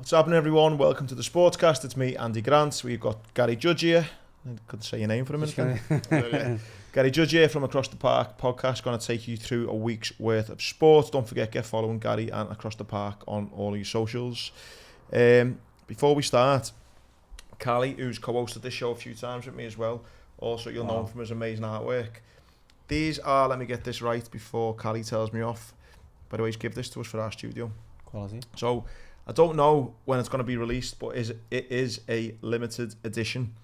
What's happening, everyone? Welcome to the Sportscast. It's me, Andy Grant. We've got Gary Judge here. I couldn't say your name for a minute. Gary Judge here from Across the Park podcast. Going to take you through a week's worth of sports. Don't forget, get following Gary and Across the Park on all your socials. Before we start, Callie, who's co-hosted this show a few times with me as well. Also, you'll know him from his amazing artwork. These are, let me get this right before Callie tells me off. By the way, he's give this to us for our studio. Quality. So, I don't know when it's going to be released, but it is a limited edition.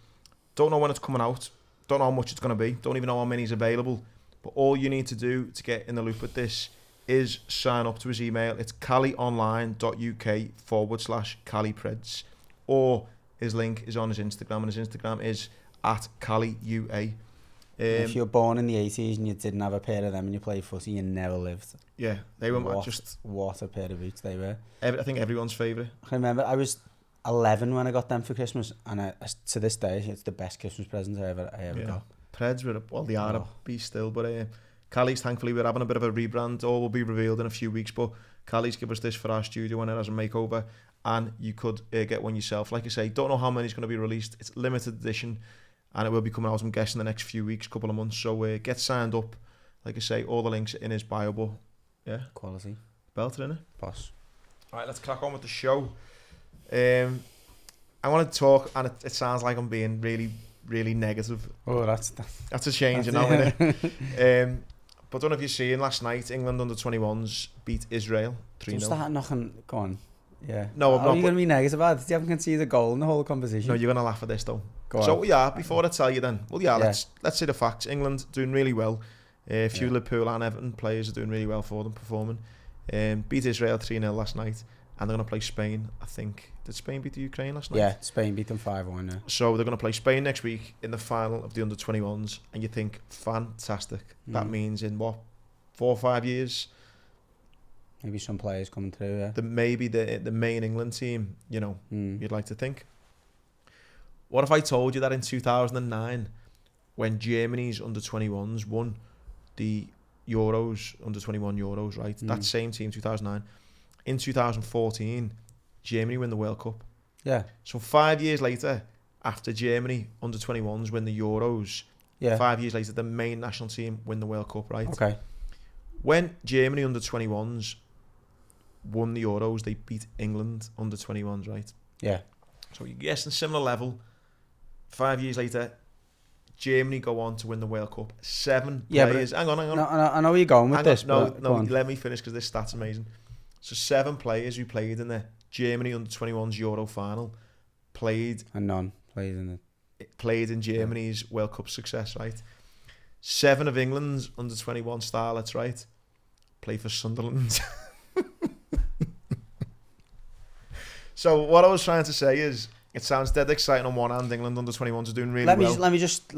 Don't know when it's coming out. Don't know how much it's going to be. Don't even know how many is available. But all you need to do to get in the loop with this is sign up to his email. It's callionline.uk/CalliePreds. Or his link is on his Instagram, and his Instagram is @CallieUA. If you're born in the 80s and you didn't have a pair of them and you played footy, you never lived. Yeah, they were What a pair of boots they were. I think everyone's favourite. I remember I was 11 when I got them for Christmas, and to this day, it's the best Christmas present I ever got. Preds were, they are a beast still, but Callie's, thankfully, we're having a bit of a rebrand. All will be revealed in a few weeks, but Callie's give us this for our studio when it has a makeover, and you could get one yourself. Like I say, don't know how many is going to be released. It's limited edition, and it will be coming out, I'm guessing, the next few weeks, couple of months. So get signed up. Like I say, all the links are in his bio, but yeah. Quality. Belter, innit? Boss. All right, let's crack on with the show. I want to talk, and it sounds like I'm being really, really negative. Oh, that's a change, you know, innit? But I don't know if you're seeing last night, England under-21s beat Israel 3-0. Don't start knocking. Go on. Yeah. No, I'm not. Are you going to be negative about it? You haven't conceded a goal in the whole competition. No, you're going to laugh at this, though. Go on. So, before I tell you then, let's say the facts. England doing really well. A few Liverpool and Everton players are doing really well for them, performing. Beat Israel 3-0 last night, and they're going to play Spain, I think. Did Spain beat the Ukraine last night? Yeah, Spain beat them 5-1, yeah. So they're going to play Spain next week in the final of the under-21s, and you think, fantastic. That means in, 4 or 5 years? Maybe some players coming through, yeah. Maybe the main England team, you'd like to think. What if I told you that in 2009, when Germany's under-21s won the Euros, under-21 Euros, right? That same team, 2009. In 2014, Germany win the World Cup. Yeah. So 5 years later, after Germany under-21s win the Euros, 5 years later, the main national team win the World Cup, right? Okay. When Germany under-21s won the Euros, they beat England under-21s, right? Yeah. So you're guessing similar level. 5 years later, Germany go on to win the World Cup. 7 players. Hang on. No, I know where you're going with this. No, let me finish because this stat's amazing. So 7 players who played in the Germany under-21s Euro final played. And none played in Germany's World Cup success, right? 7 of England's under-21 starlets, right, play for Sunderland. So what I was trying to say is, it sounds dead exciting on one hand. England under-21s are doing really well. Let me just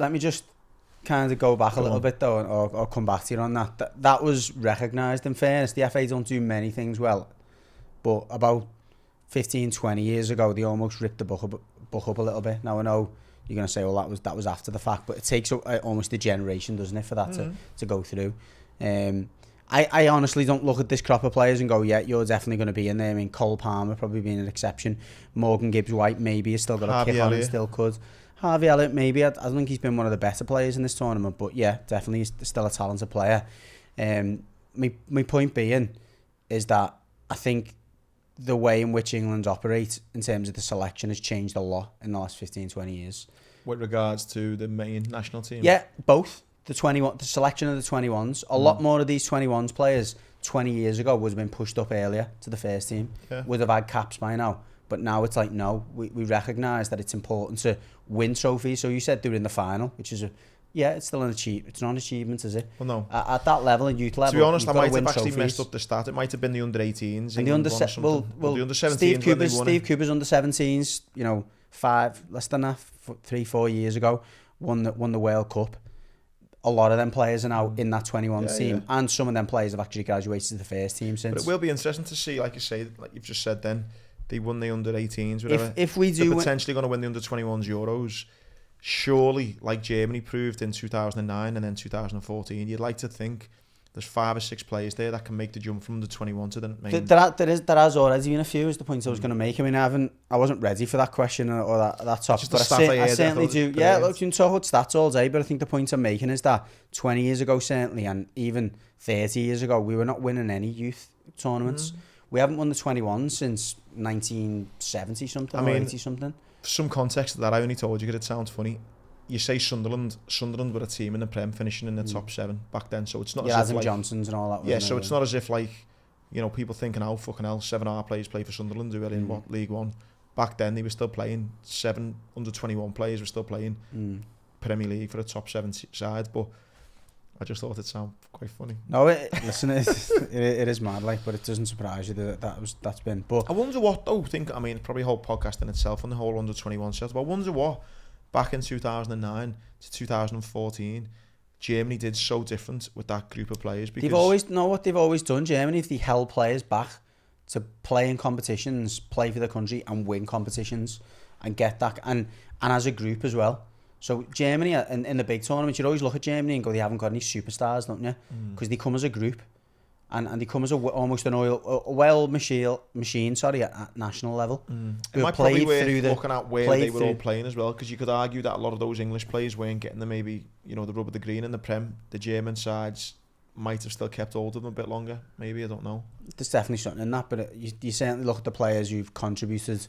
kind of go back a little bit though, or come back to you on that. That was recognised. In fairness, the FA don't do many things well, but about 15, 20 years ago, they almost ripped the book up a little bit. Now I know you're going to say, well, that was after the fact, but it takes almost a generation, doesn't it, for that to go through. I honestly don't look at this crop of players and go, yeah, you're definitely going to be in there. I mean, Cole Palmer probably being an exception. Morgan Gibbs-White maybe has still got a kick on and still could. Harvey Elliott maybe. I think he's been one of the better players in this tournament, but yeah, definitely he's still a talented player. My point being is that I think the way in which England operate in terms of the selection has changed a lot in the last 15, 20 years. With regards to the main national team? Yeah, both. The selection of the 21s. A lot more of these 21s players 20 years ago would have been pushed up earlier to the first team. Yeah. Would have had caps by now. But now it's like, no, we recognise that it's important to win trophies. So you said they were in the final, which is it's still an achievement. It's not an achievement, is it? Well, no. At that level, in youth level, to be honest, I might have actually trophies. Messed up the stat. It might have been the under-18s. And the under-17s. Steve Cooper's under-17s, less than that, 3-4 years ago, won the World Cup. A lot of them players are now in that 21 team, and some of them players have actually graduated to the first team since. But it will be interesting to see, like you say, like you've just said then, they won the under-18s, whatever. If we do, they're potentially going to win the under-21s Euros. Surely, like Germany proved in 2009 and then 2014, you'd like to think there's 5 or 6 players there that can make the jump from the 21 to the main. There has already been a few, is the point I was going to make. I mean, I wasn't ready for that question or that topic, but I certainly do. Yeah, look, you can talk about stats all day, but I think the point I'm making is that 20 years ago, certainly, and even 30 years ago, we were not winning any youth tournaments. We haven't won the 21 since 1970 something or 80 something. For some context of that, I only told you because it sounds funny. You say Sunderland were a team in the Prem finishing in the top 7 back then, so it's not as if like Johnsons and all that. Yeah, so it's not as if like, you know, people thinking, oh fucking hell, 7 of our players play for Sunderland who are in what, League One. Back then they were still playing. 7 under 21 players were still playing Premier League for a top 7 side, but I just thought it sounded quite funny. No, listen, it is mad, like, but it doesn't surprise you that's been. But I wonder what though. I mean, it's probably a whole podcast in itself on the whole under 21 set. But I wonder what back in 2009 to 2014, Germany did so different with that group of players. Because they've always they've always done. Germany, if they held players back to play in competitions, play for the country, and win competitions, and get that, and as a group as well. So Germany, in the big tournaments, you'd always look at Germany and go, they haven't got any superstars, don't you? Because they come as a group, and they come as almost an well-oiled machine, at national level. It might probably be looking at where they were all playing as well, because you could argue that a lot of those English players weren't getting the the rub of the green in the Prem. The German sides might have still kept hold of them a bit longer, maybe, I don't know. There's definitely something in that, but you certainly look at the players who've contributed.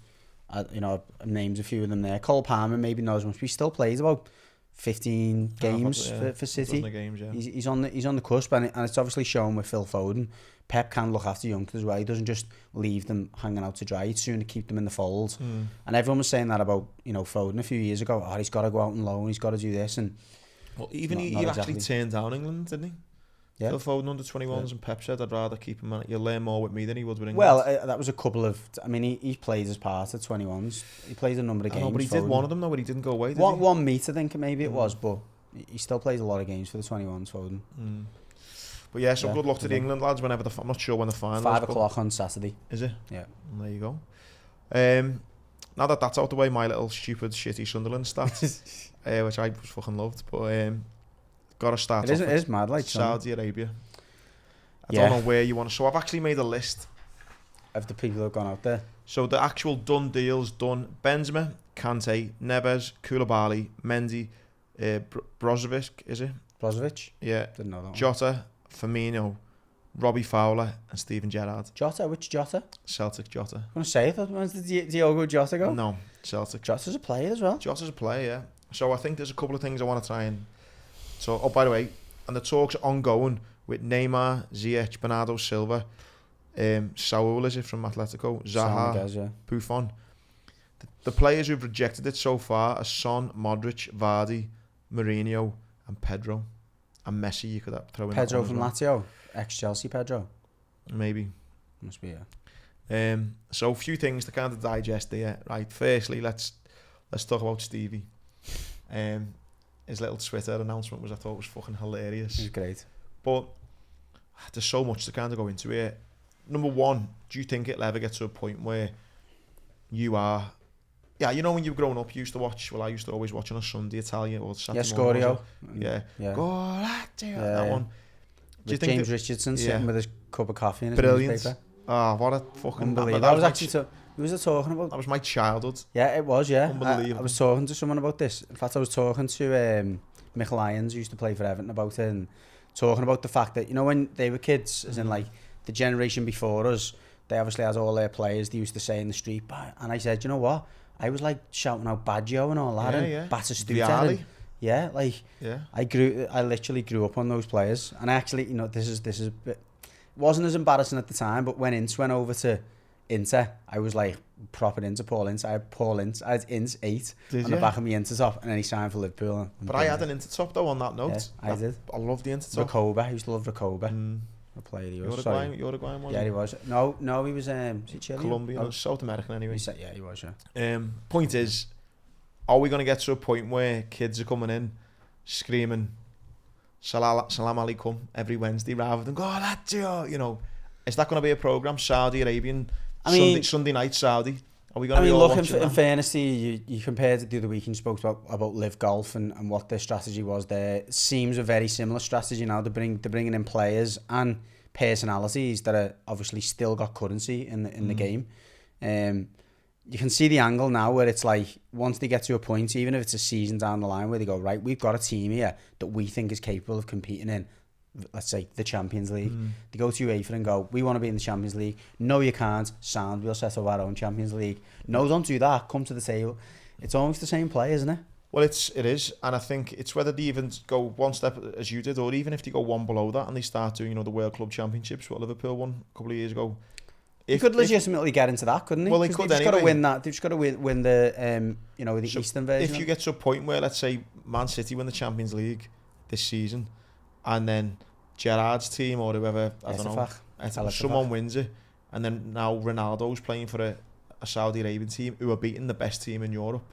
Names a few of them there. Cole Palmer maybe not as much, but he still plays about 15 games for City. Games, yeah. He's on the cusp, and it's obviously shown with Phil Foden. Pep can look after youngsters as well. He doesn't just leave them hanging out to dry. He'd sooner keep them in the fold. And everyone was saying that about Foden a few years ago. Oh, he's got to go out on loan. He's got to do this. And well, even he actually turned down England, didn't he? Yeah. Phil Foden under 21s, and Pep said, I'd rather keep him. You'll learn more with me than he would with England. Well, that was a couple of. I mean, he played as part of 21s. He played a number of games. But he did one of them though, but he didn't go away. One meet, I think maybe it was, but he still plays a lot of games for the 21s, Foden. But yeah, so good luck to the England lads. Whenever I'm not sure when the final is. 5 o'clock on Saturday. Is it? Yeah. There you go. Now that that's out the way, my little stupid, shitty Sunderland stats, which I fucking loved, but got to start. It is mad, like Saudi Arabia. I don't know where you want to. So I've actually made a list of the people who have gone out there. So the actual done deals done: Benzema, Kante, Neves, Koulibaly, Mendy, Brozovic, is it? Brozovic? Yeah. Didn't know that one. Jota, Firmino, Robbie Fowler, and Steven Gerrard. Jota? Which Jota? Celtic Jota. I'm going to say it. When's the Diogo Jota go? No, Celtic. Jota's a player as well. Jota's a player, yeah. So I think there's a couple of things I want to try and. So, oh, by the way, and the talks are ongoing with Neymar, Ziyech, Bernardo Silva, Saul, is it, from Atletico, Zaha, Buffon. The players who've rejected it so far are Son, Modric, Vardy, Mourinho, and Pedro. And Messi, you could throw in. Pedro from Lazio, ex-Chelsea Pedro. Maybe. Must be, yeah. So a few things to kind of digest there. Right, firstly, let's talk about Stevie. His little Twitter announcement I thought was fucking hilarious. It was great. But there's so much to kind of go into here. Number one, do you think it'll ever get to a point where you are... Yeah, you know when you were growing up, you used to watch... Well, I used to always watch on a Sunday, Italian or Saturday morning. Scorio. Yeah. Go, that one. Do you think James Richardson sitting with his cup of coffee in his newspaper. Oh, what a fucking... Unbelievable. I was actually... Who was I talking about? That was my childhood. Yeah, it was, yeah. Unbelievable. I was talking to someone about this. In fact, I was talking to Mick Lyons, who used to play for Everton, about it, and talking about the fact that, you know, when they were kids, as in like the generation before us, they obviously had all their players they used to say in the street. And I said, you know what? I was like shouting out Baggio and all that, and Batistuta. I literally grew up on those players. And I actually, you know, this is a bit, wasn't as embarrassing at the time, but when Ince went over to Inter, I was like proper into Paul Ince. I had Ince 8 on the back of my Inter top, and then he signed for Liverpool. But I had an Inter top though on that note. Yeah, I did. I loved the Inter top. Recoba, I used to love Recoba. A player he was. Uruguayan, was he? Yeah, he was. No, he was Chilean. Colombian, South American anyway. Yeah, he was, yeah. Point is, are we going to get to a point where kids are coming in screaming Salam Alaikum every Wednesday rather than go, Lazio, you know? Is that going to be a programme? Saudi Arabian, Sunday night Saudi, Are we going to be all watching in that? fairness, you compared it the other week and spoke about Live Golf and what their strategy was there. It seems a very similar strategy now. They're bringing in players and personalities that are obviously still got currency in the game. You can see the angle now where it's like, once they get to a point, even if it's a season down the line, where they go, right, we've got a team here that we think is capable of competing in, let's say, the Champions League. They go to UEFA and go, we want to be in the Champions League. No, you can't. Sound, we'll set up our own Champions League. No, don't do that. Come to the table. It's almost the same play, isn't it? Well, it is, and I think it's whether they even go one step as you did, or even if they go one below that and they start doing, the World Club Championships, what Liverpool won a couple of years ago. He could legitimately get into that, couldn't he? Well, they could anyway. Got to win that. They've just got to win the the Eastern version. If you get to a point where, let's say, Man City win the Champions League this season, and then Gerrard's team or whoever, I don't know, someone wins it, and then now Ronaldo's playing for a Saudi Arabian team who are beating the best team in Europe,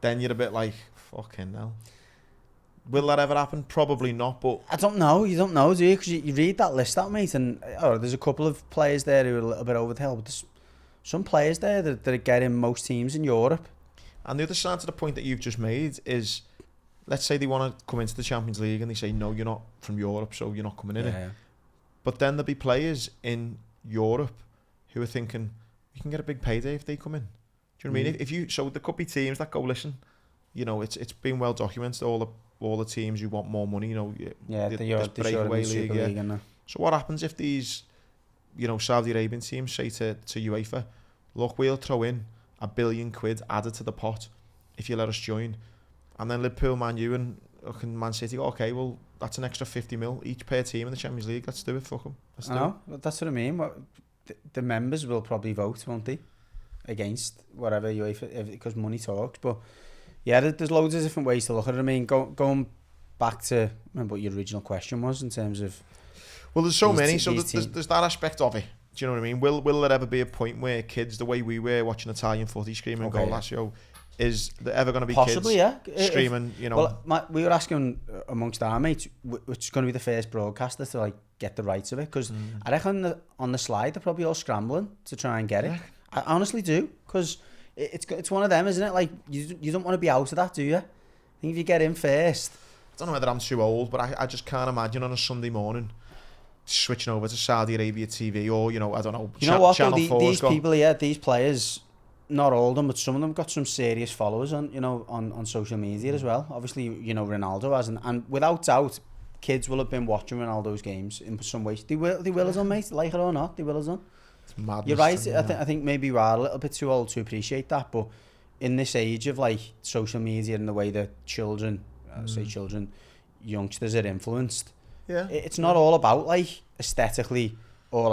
then you're a bit like, fucking hell. Will that ever happen? Probably not, but... I don't know. You don't know, do you? Because you read that list out, mate, and there's a couple of players there who are a little bit over the hill, but there's some players there that are getting most teams in Europe. And the other side to the point that you've just made is, let's say they want to come into the Champions League and they say, no, you're not from Europe, so you're not coming in it. But then there'll be players in Europe who are thinking, you can get a big payday if they come in. Do you know what I mean? So there could be teams that go, listen, it's been well documented, all the teams who want more money, the breakaway league. So what happens if these, Saudi Arabian teams say to UEFA, look, we'll throw in £1 billion added to the pot if you let us join, and then Liverpool, Man U, and Man City go, okay, well, that's an extra 50 mil each per team in the Champions League. Let's do it. Fuck them. I know. That's what I mean. The members will probably vote, won't they, against whatever UEFA, because money talks. But yeah, there's loads of different ways to look at it. I mean, going back to remember what your original question was in terms of. Well, there's so many. So there's that aspect of it. Do you know what I mean? Will there ever be a point where kids, the way we were watching Italian footy, screaming goal Lazio, is there ever going to be possibly, kids screaming? Well, we were asking amongst our mates, which is going to be the first broadcaster to get the rights of it, because I reckon on the slide they're probably all scrambling to try and get it. I honestly do, because it's one of them, isn't it? Like you don't want to be out of that, do you? I think if you get in first. I don't know whether I'm too old, but I just can't imagine on a Sunday morning switching over to Saudi Arabia TV or I don't know. You know what? Channel 4's these people here, these players, not all of them, but some of them got some serious followers on social media as well. Obviously, Ronaldo has, and without doubt, kids will have been watching Ronaldo's games in some ways. They will have done, mate. Like it or not, they will have done. It's madness. You're right. I think maybe you are a little bit too old to appreciate that, but in this age of social media and the way that youngsters are influenced, it's not all about aesthetically or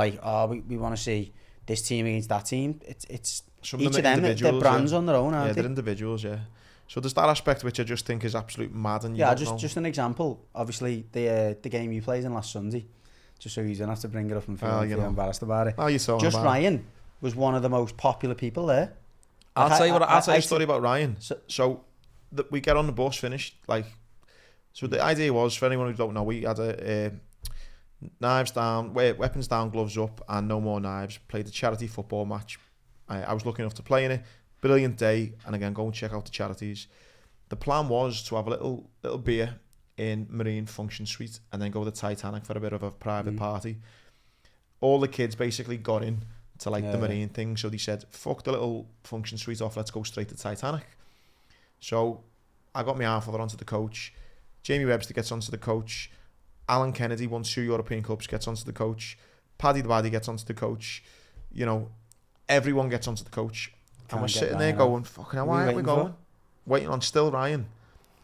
we want to see this team against that team. It's some each of them, they're brands on their own, aren't they? They're individuals, So there's that aspect which I just think is absolute mad. And just an example. Obviously, the game you played in last Sunday, just so you don't have to bring it up and feel embarrassed about it. Oh, you saw just Ryan was one of the most popular people there. I'll tell you a story about Ryan. So we get on the bus, finished. So the idea was, for anyone who don't know, we had a knives down, weapons down, gloves up, and no more knives. Played a charity football match. I was lucky enough to play in it. Brilliant day, and again, go and check out the charities. The plan was to have a little beer in Marine Function Suite and then go to the Titanic for a bit of a private party. All the kids basically got in to the Marine thing, so they said, fuck the little Function Suite off, let's go straight to Titanic. So I got my half father onto the coach. Jamie Webster gets onto the coach. Alan Kennedy won 2 European Cups, gets onto the coach. Paddy the Baddy gets onto the coach. Everyone gets onto the coach. And we're sitting there going, fucking hell, why aren't we going? Waiting on still Ryan,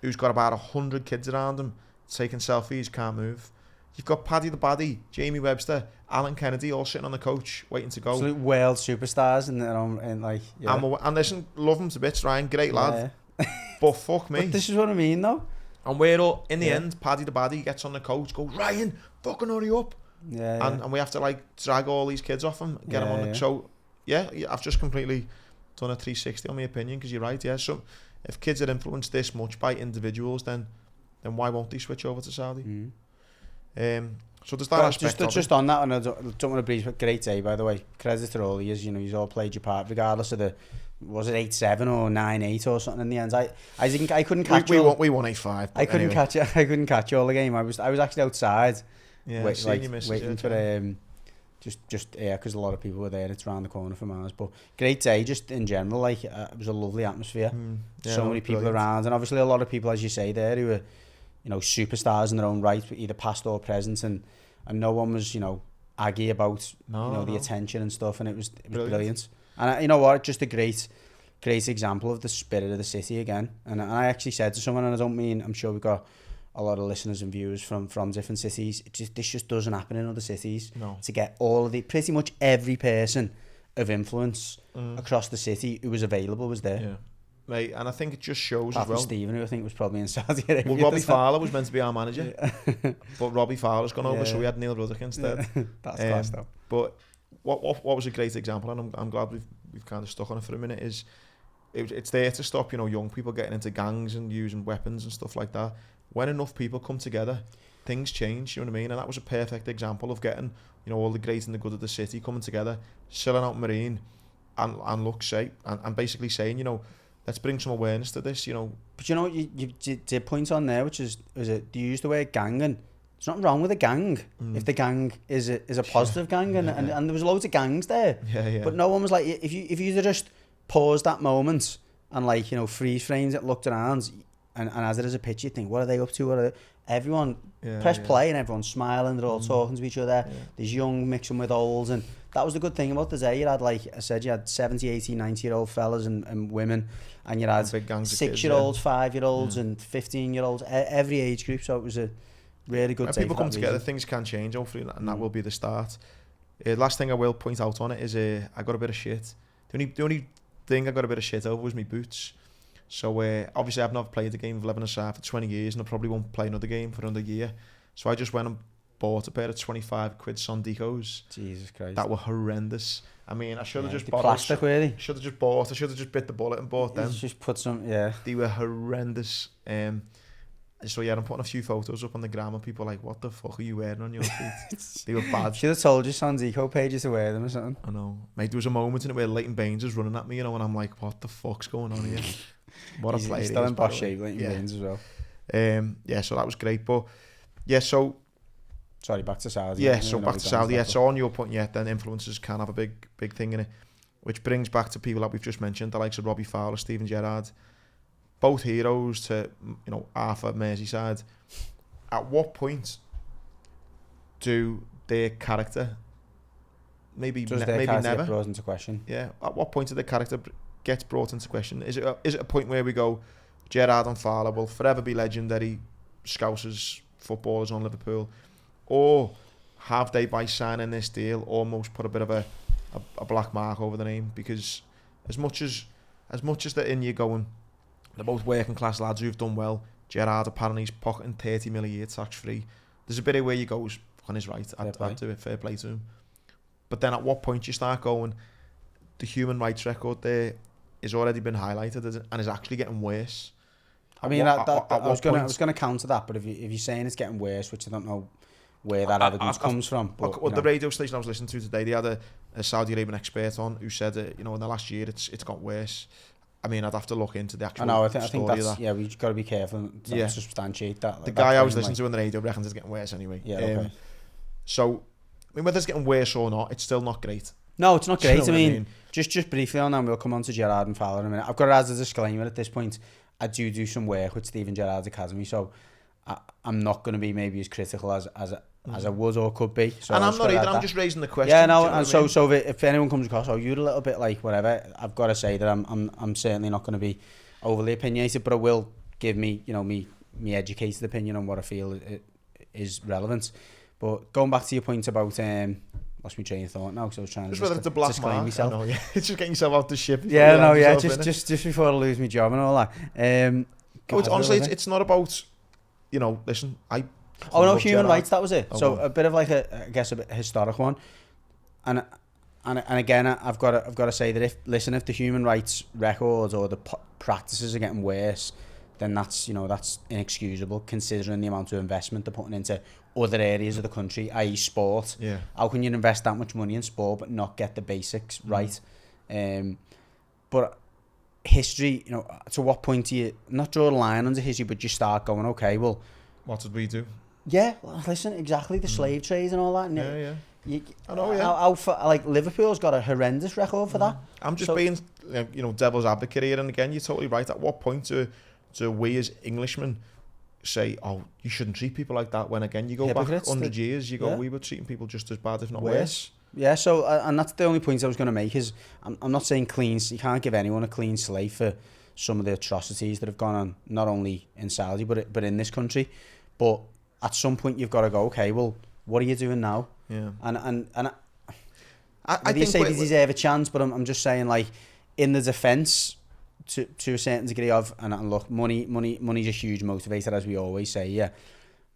who's got about 100 kids around him, taking selfies, can't move. You've got Paddy the Baddy, Jamie Webster, Alan Kennedy all sitting on the coach, waiting to go. Absolute world superstars in their own, and listen, love him to bits, Ryan, great lad. But fuck me. But this is what I mean, though. And we're all, in the end, Paddy the Baddy gets on the coach, goes, Ryan, fucking hurry up. And we have to drag all these kids off him, get them on the... So, I've just completely done a 360 on my opinion, because you're right, so if kids are influenced this much by individuals, then why won't they switch over to Saudi? So there's that aspect just on that, and I don't want to breeze, but great day, by the way. Credit to all of you, you've all played your part, regardless of was it 8-7 or 9-8 or something in the end. I couldn't catch we won 8-5. I couldn't catch it. I couldn't catch all the game. I was actually outside, waiting for because a lot of people were there. It's around the corner from ours, but great day just in general. It was a lovely atmosphere. So many people around, and obviously a lot of people, as you say, there who were superstars in their own right, either past or present, and no one was aggy about the attention and stuff, and it was brilliant. And you know what, just a great example of the spirit of the city again. And I actually said to someone, and I don't mean, I'm sure we've got a lot of listeners and viewers from different cities, this just doesn't happen in other cities. To get all of pretty much every person of influence across the city who was available was there. Mate, and I think it just shows as well. Stephen, who I think was probably in Saudi Arabia. Well, Robbie Fowler was meant to be our manager, but Robbie Fowler's gone over, so we had Neil Ruddock instead. That's class though. But what was a great example, and I'm glad we've kind of stuck on it for a minute, is it's there to stop young people getting into gangs and using weapons and stuff like that. When enough people come together, things change. You know what I mean? And that was a perfect example of getting all the great and the good of the city coming together, selling out Marine, and basically saying let's bring some awareness to this. But you did point on there, which is it? Do you use the word gang? And there's nothing wrong with a gang if the gang is a positive gang, and there was loads of gangs there. But no one was like, if you just paused that moment and freeze frames it, looked around, and as it is a pitch, you think, what are they up to? Everyone press play and everyone's smiling, they're all talking to each other. There's young mixing with olds, and that was the good thing about the day. You had, like I said, you had 70, 80, 90-year-old fellas and women, and you had 6-year-olds, 5-year-olds, and 15-year-olds, every age group. So it was a really good day. People come together, things can change, hopefully, and that will be the start. Last thing I will point out on it is I got a bit of shit. The only thing I got a bit of shit over was my boots. So obviously I've not played the game of 11-a-side for 20 years, and I probably won't play another game for another year. So I just went and bought a pair of 25 quid Sondicos. Jesus Christ. That were horrendous. I mean, I should have just bought plastic, really. I should have just bit the bullet and bought them. Just put some, They were horrendous. So I'm putting a few photos up on the gram, and people are like, what the fuck are you wearing on your feet? They were bad. Should have told you Sondico pages to wear them or something. I know. Mate, there was a moment in it where Leighton Baines was running at me, and I'm like, what the fuck's going on here? What a player. He's still in boss shape, Leighton Baines as well. So that was great. But sorry, back to Saudi. So back to Saudi. So on your point, then influencers can have a big thing in it, which brings back to people that we've just mentioned, the likes of Robbie Fowler, Steven Gerrard, both heroes to Arthur, Merseyside. At what point do their character maybe never get brought into question? Yeah. At what point do their character gets brought into question? Is it a point where we go, Gerrard and Fowler will forever be legendary Scousers footballers on Liverpool, or have they, by signing this deal, almost put a bit of a black mark over the name? Because as much as they're in you going, they're both working class lads who've done well. Gerrard apparently is pocketing 30 million a year tax free. There's a bit of where you go on his right. I'd do it, fair play to him. But then at what point you start going, the human rights record there has already been highlighted and is actually getting worse. I mean, I was going to counter that, but if you're saying it's getting worse, which I don't know where that evidence comes from. But the radio station I was listening to today, they had a Saudi Arabian expert on who said in the last year it's got worse. I mean, I'd have to look into the actual I think that's that. Yeah, we've got to be careful to substantiate that. The guy I was listening to on the radio reckons it's getting worse anyway. Yeah, okay. So, I mean, whether it's getting worse or not, it's still not great. No, it's not great. I mean, just briefly on that, we'll come on to Gerrard and Fowler in a minute. I've got to add a disclaimer at this point. I do some work with Steven Gerrard's academy, so I'm not going to be maybe as critical as I would or could be. So and I'm not either. I'm just raising the question. Yeah, no. And so if anyone comes across, you're a little bit like whatever, I've got to say that I'm certainly not going to be overly opinionated, but I will give me me educated opinion on what I feel is relevant. But going back to your point about lost my train of thought now because I was trying to whether it's a black mark. Myself. I know, yeah. It's just getting yourself out the ship. Just before I lose my job and all that. Honestly, it's not about listen. Human rights. That was it. So a bit of like a bit historic one, and again, I've got to say that if the human rights records or the practices are getting worse, then that's inexcusable considering the amount of investment they're putting into other areas of the country, i.e. sport. Yeah. How can you invest that much money in sport but not get the basics right? But history, to what point do you not draw a line under history, but you start going, okay, well, what did we do? Yeah, listen, exactly, the slave trades and all that. And I know, yeah. Like Liverpool's got a horrendous record for that. I'm just being, devil's advocate here, and again, you're totally right. At what point do we as Englishmen say, oh, you shouldn't treat people like that, when again, you go back 100 years, you go, we were treating people just as bad, if not worse. Yeah, so, and that's the only point I was going to make is, I'm not saying you can't give anyone a clean slate for some of the atrocities that have gone on, not only in Saudi, but in this country. But at some point you've got to go, okay, well, what are you doing now? Yeah. And I think say they deserve a chance, but I'm just saying, like, in the defence, to a certain degree of, and look, money's a huge motivator, as we always say, yeah.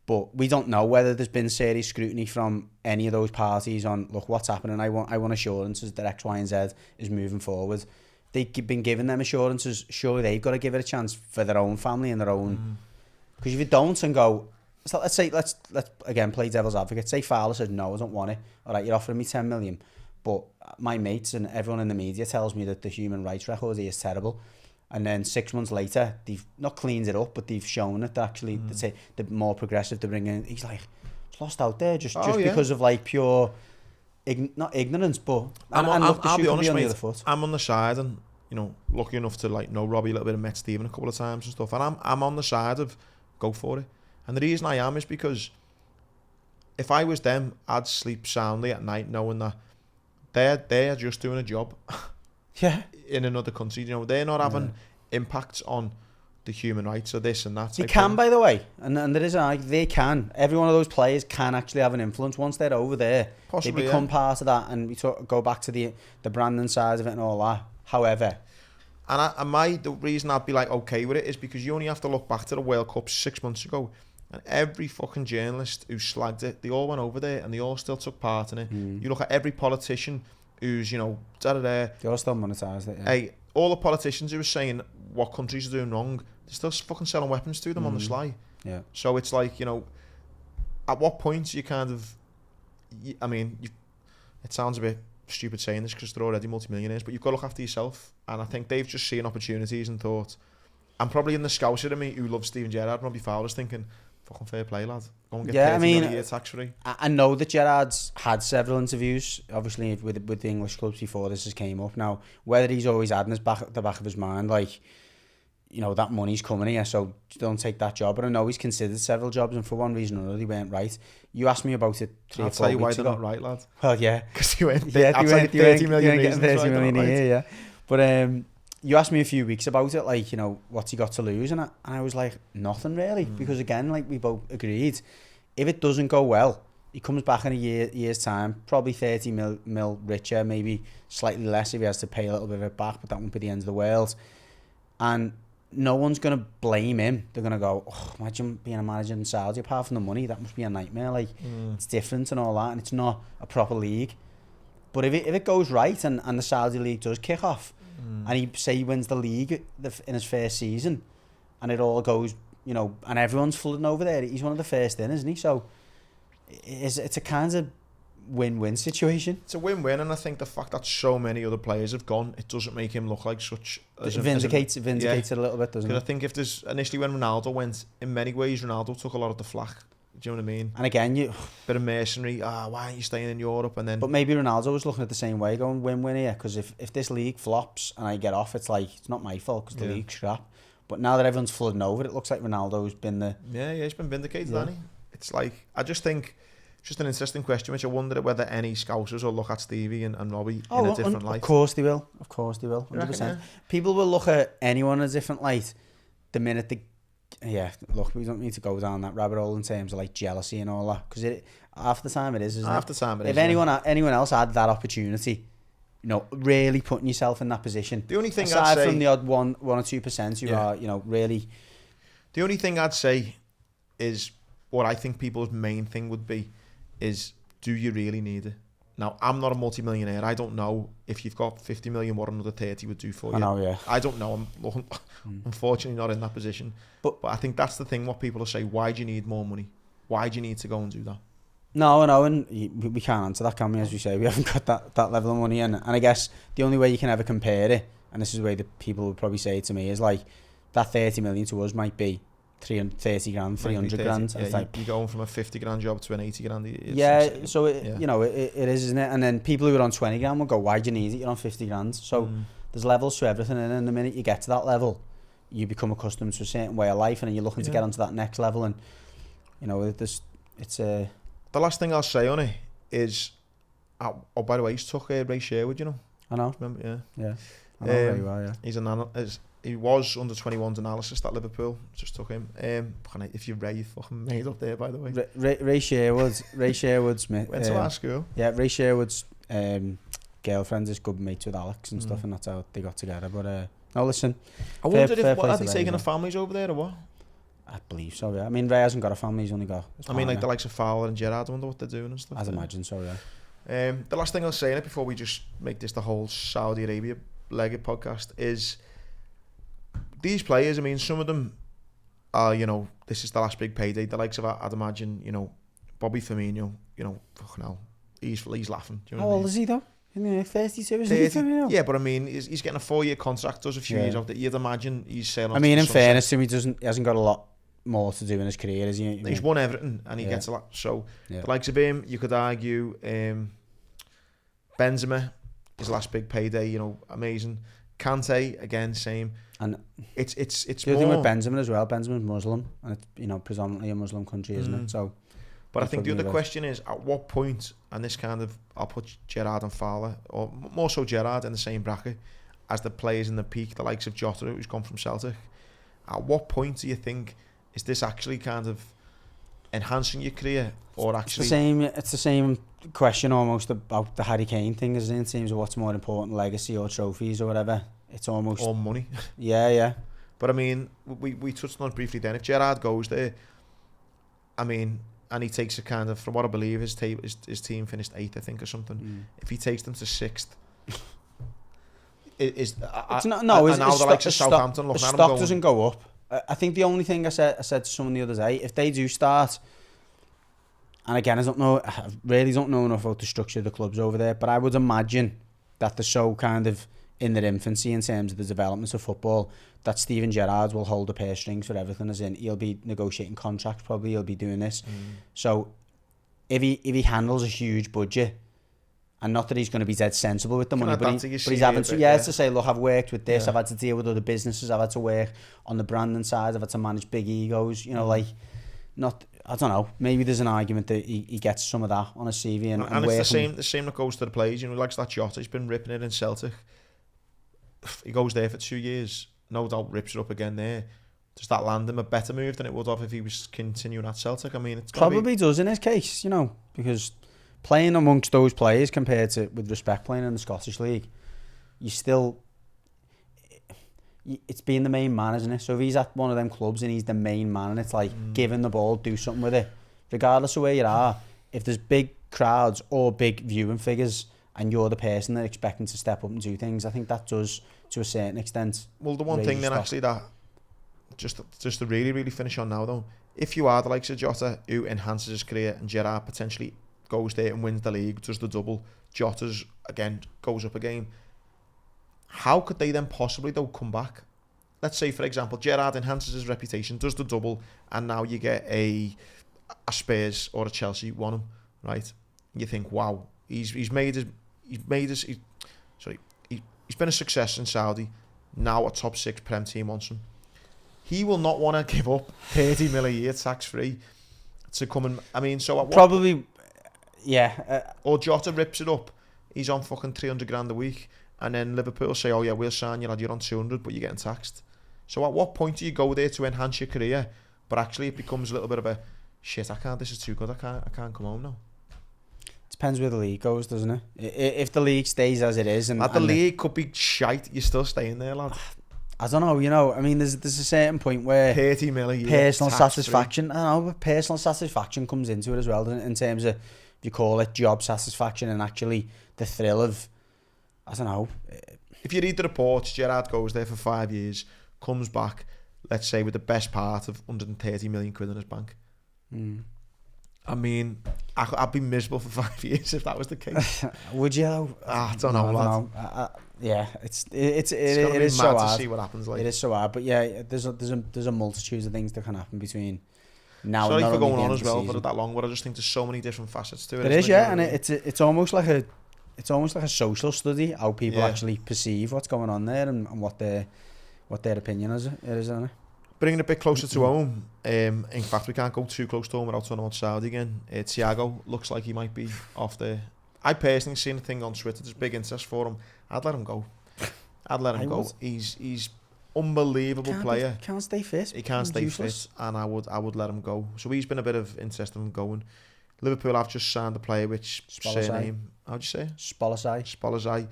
But we don't know whether there's been serious scrutiny from any of those parties on, look, what's happening. I want assurances that X, Y, and Z is moving forward. They've been giving them assurances. Surely they've got to give it a chance for their own family and their own. Because if you don't and go, so let's again play devil's advocate. Say Fowler says, no, I don't want it. All right, you're offering me 10 million. But my mates and everyone in the media tells me that the human rights record here is terrible. And then 6 months later, they've not cleaned it up, but they've shown it. Actually, they're more progressive. They're bringing. He's like, it's lost out there just because of like pure, not ignorance, but I'll be honest, mate. I'm on the side, and lucky enough to know Robbie a little bit and met Stephen a couple of times and stuff. And I'm on the side of go for it. And the reason I am is because if I was them, I'd sleep soundly at night knowing that they're just doing a job. Yeah. In another country, they're not having impacts on the human rights or this and that. They can, by the way, and there is they can. Every one of those players can actually have an influence once they're over there. Possibly, they become part of that, and we go back to the branding side of it and all that. However, the reason I'd be like okay with it is because you only have to look back to the World Cup 6 months ago, and every fucking journalist who slagged it, they all went over there and they all still took part in it. You look at every politician who's, they all still monetize it. Yeah. Hey, all the politicians who were saying what countries are doing wrong, they're still fucking selling weapons to them on the sly. Yeah. So it's like, at what point you kind of, it sounds a bit stupid saying this because they're already multimillionaires, but you've got to look after yourself. And I think they've just seen opportunities and thought, I'm probably in the scouser of me who loves Steven Gerrard, Robbie Fowler's thinking, fucking fair play, lad. Go and get 30 million a year tax free. I know that Gerrard's had several interviews, obviously, with the English clubs before this has came up. Now, whether he's always had in the back of his mind, like, that money's coming here, so don't take that job. But I know he's considered several jobs, and for one reason or another, they weren't right. You asked me about it 3 or 4 weeks ago. I'll tell you why they're not right, lad. Well, yeah. Because you went 30 million reasons. 30 million a year, yeah. But you asked me a few weeks about it, like, what's he got to lose? And I was like, nothing really. Because again, like we both agreed, if it doesn't go well, he comes back in a year's time, probably 30 mil richer, maybe slightly less if he has to pay a little bit of it back, but that won't be the end of the world. And no one's going to blame him. They're going to go, oh, imagine being a manager in Saudi, apart from the money, that must be a nightmare. Like, it's different and all that, and it's not a proper league. But if it goes right and the Saudi league does kick off, and he wins the league in his first season, and it all goes, and everyone's flooding over there, he's one of the first in, isn't he? So it's a kind of win-win situation. It's a win-win, and I think the fact that so many other players have gone, it doesn't make him look like such. It vindicates it a little bit, doesn't it? Because I think if there's initially when Ronaldo went, in many ways Ronaldo took a lot of the flack. Do you know what I mean? And again, bit of mercenary. Why aren't you staying in Europe? And then, but maybe Ronaldo was looking at the same way, going win-win here. Because if this league flops and I get off, it's like it's not my fault because the league's crap. But now that everyone's flooding over, it looks like Ronaldo's been the he's been vindicated, hasn't he? It's like I just think it's just an interesting question, which I wonder whether any scousers will look at Stevie and Robbie in a different light. Of course they will. 100%. People will look at anyone in a different light the minute they. Yeah, look, we don't need to go down that rabbit hole in terms of like jealousy and all that, because half the time it is, isn't it? Half the time it is. If anyone else had that opportunity, really putting yourself in that position. The only thing aside I'd say, from the odd 1 or 2%, you are, really. The only thing I'd say is what I think people's main thing would be is, do you really need it? Now, I'm not a multi-millionaire. I don't know if you've got 50 million what another 30 would do for you. I know, yeah. I don't know. I'm unfortunately not in that position. But I think that's the thing, what people will say, why do you need more money? Why do you need to go and do that? No, and we can't answer that, can we? As we say, we haven't got that level of money. And I guess the only way you can ever compare it, and this is the way that people would probably say it to me, is like, that 30 million to us might be 330 grand, 300 grand. Yeah, like, you're going from a 50 grand job to an 80 grand. You know, it is, isn't it? And then people who are on 20 grand will go, why do you need it? You're on 50 grand. So there's levels to everything. And the minute you get to that level, you become accustomed to a certain way of life, and then you're looking to get onto that next level. And, you know, it's a... The last thing I'll say on it is, oh, by the way, he's took Ray Sherwood, you know. I know. Remember? Yeah. I know very well, yeah. He was under 21's analysis at Liverpool. Just took him. If you're Ray, you fucking made up there, by the way. Ray Sherwood's went to our school. Yeah, Ray Sherwood's girlfriend is good mates with Alex and stuff, and that's how they got together. But no, listen. I wondered are they taking the families over there or what? I believe so, yeah. I mean, Ray hasn't got a family, he's only got... like the likes of Fowler and Gerrard, I wonder what they're doing and stuff. I'd imagine so, yeah. The last thing I'll say in it before we just make this the whole Saudi Arabia legged podcast is these players, I mean, some of them are, you know, this is the last big payday. The likes of, I'd imagine, you know, Bobby Firmino, you know, fucking hell, he's laughing. Do you know How what I old mean? is he though? In the 32, isn't he, Firmino? Yeah, but I mean, he's getting a 4-year contract, does a few years out that you'd imagine he's sailing. I mean, in fairness to him, he hasn't got a lot more to do in his career, is he? He's won everything and he gets a lot. So the likes of him, you could argue Benzema, his last big payday, you know, amazing. Kante, again, same. And it's the more... thing with Benzema as well, Benzema's Muslim, and it's, you know, predominantly a Muslim country, isn't it? So, but I think the other question is, at what point, and this kind of, I'll put Gerrard and Fowler, or more so Gerrard, in the same bracket as the players in the peak, the likes of Jota, who's gone from Celtic. At what point do you think, is this actually kind of enhancing your career, or actually... It's the same question almost about the Harry Kane thing, isn't it? In terms of what's more important, legacy or trophies or whatever. It's almost... Or money. Yeah. But I mean, we touched on it briefly then. If Gerrard goes there, I mean, and he takes a kind of, from what I believe, his team finished 8th, I think, or something. If he takes them to 6th, the likes of Southampton looking at him stock doesn't go up. I think the only thing I said to someone the other day, if they do start, and again, I really don't know enough about the structure of the clubs over there, but I would imagine that they're so kind of in their infancy in terms of the development of football that Steven Gerrard will hold the purse strings for everything, as in he'll be negotiating contracts, probably he'll be doing this. So if he handles a huge budget, and not that he's going to be dead sensible with the money, but he's having to say, look, I've worked with this, I've had to deal with other businesses, I've had to work on the branding side, I've had to manage big egos, you know, like, not, I don't know, maybe there's an argument that he gets some of that on his CV. And it's the same that goes to the players, you know, like that Jota, he's been ripping it in Celtic. He goes there for 2 years, no doubt rips it up again there. Does that land him a better move than it would have if he was continuing at Celtic? I mean, it's probably does in his case, you know, because playing amongst those players compared to, with respect, playing in the Scottish League, it's being the main man, isn't it? So if he's at one of them clubs and he's the main man, and it's like, give him the ball, do something with it. Regardless of where you are, if there's big crowds or big viewing figures and you're the person they're expecting to step up and do things, I think that does, to a certain extent. Well, the one thing then actually that, just to really, really finish on now though, if you are the likes of Jota, who enhances his career, and Gerrard potentially goes there and wins the league, does the double, Jota's again goes up a game, how could they then possibly though come back? Let's say, for example, Gerrard enhances his reputation, does the double, and now you get a Spurs or a Chelsea won him, right? You think, wow, he's been a success in Saudi, now a top 6 Prem team wants him. He will not want to give up 30 million a year tax free to come and, I mean, so at what probably, yeah. Or Jota rips it up, he's on fucking 300 grand a week, and then Liverpool say, oh yeah, we'll sign you, lad, you're on 200, but you're getting taxed. So at what point do you go there to enhance your career, but actually it becomes a little bit of a, shit, this is too good, I can't come home now. Depends where the league goes, doesn't it? If the league stays as it is, and the league could be shite, you're still staying there, lad. I don't know, you know, I mean, there's a certain point where 30 million personal satisfaction, I don't know, but personal satisfaction comes into it as well, in terms of you call it, job satisfaction and actually the thrill of, I don't know. If you read the reports, Gerrard goes there for 5 years, comes back, let's say, with the best part of 130 million quid in his bank. I mean, I'd be miserable for 5 years if that was the case. Would you? I don't know, lad. Yeah, it is so hard to see what happens. Like, it is so hard, but yeah, there's a multitude of things that can happen between now. Sorry and for going on as well for that long, but I just think there's so many different facets to it. It is, yeah, and it's almost like a social study, how people actually perceive what's going on there and what their opinion is, isn't it? Bringing it a bit closer to home, in fact, we can't go too close to home without talking about Saudi again. Thiago looks like he might be off there. I personally seen a thing on Twitter, there's big interest for him. I'd let him go. Go. He's unbelievable player. Can't stay fit. He can't stay fit, and I would let him go. So he's been a bit of interest in him going. Liverpool have just signed a player which surname, how'd you say? Spolazai,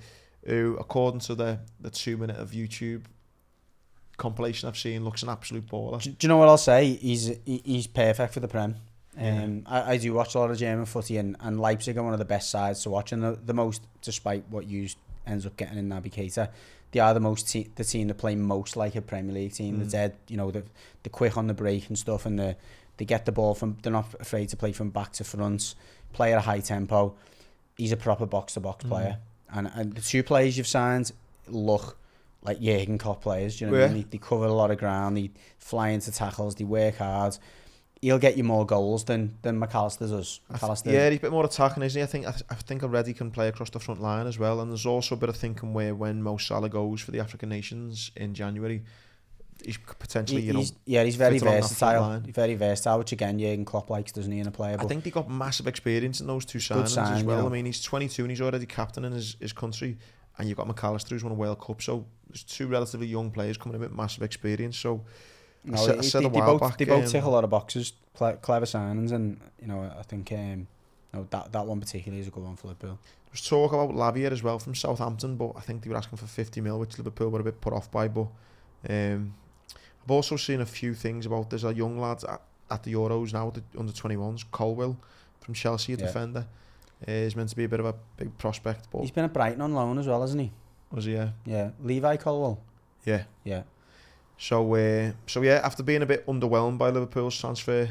who, according to the 2 minute of YouTube compilation I've seen, looks an absolute baller. Do you know what I'll say? He's perfect for the Prem. I do watch a lot of German footy, and Leipzig are one of the best sides to watch, and the most, despite what you ends up getting in Naby Keita, they are the team that play most like a Premier League team. They're dead, they're quick on the break and stuff, and they get the ball they're not afraid to play from back to front, play at a high tempo. He's a proper box-to-box player. And the 2 players you've signed look like Jurgen Klopp players, you know what I mean? They cover a lot of ground, they fly into tackles, they work hard. He'll get you more goals than McAllister does. Yeah, he's a bit more attacking, isn't he? I think already can play across the front line as well. And there's also a bit of thinking where when Mo Salah goes for the African nations in January, he's potentially, he's very versatile. Very versatile, which again, Jurgen Klopp likes, doesn't he, in a player? I think he got massive experience in those 2 signings as well. I mean, he's 22 and he's already captain in his country. And you've got McAllister, who's won a World Cup. So there's 2 relatively young players coming in with massive experience. So they both tick a lot of boxes, clever signings, and I think that one particularly is a good one for Liverpool. There's talk about Lavia as well from Southampton, but I think they were asking for 50 mil, which Liverpool were a bit put off by. But I've also seen a few things about, there's a young lad at the Euros now, the under-21s, Colwill from Chelsea, a defender. He's meant to be a bit of a big prospect, but he's been at Brighton on loan as well, hasn't he? Was he? Yeah. Levi Colwill. Yeah. So after being a bit underwhelmed by Liverpool's transfer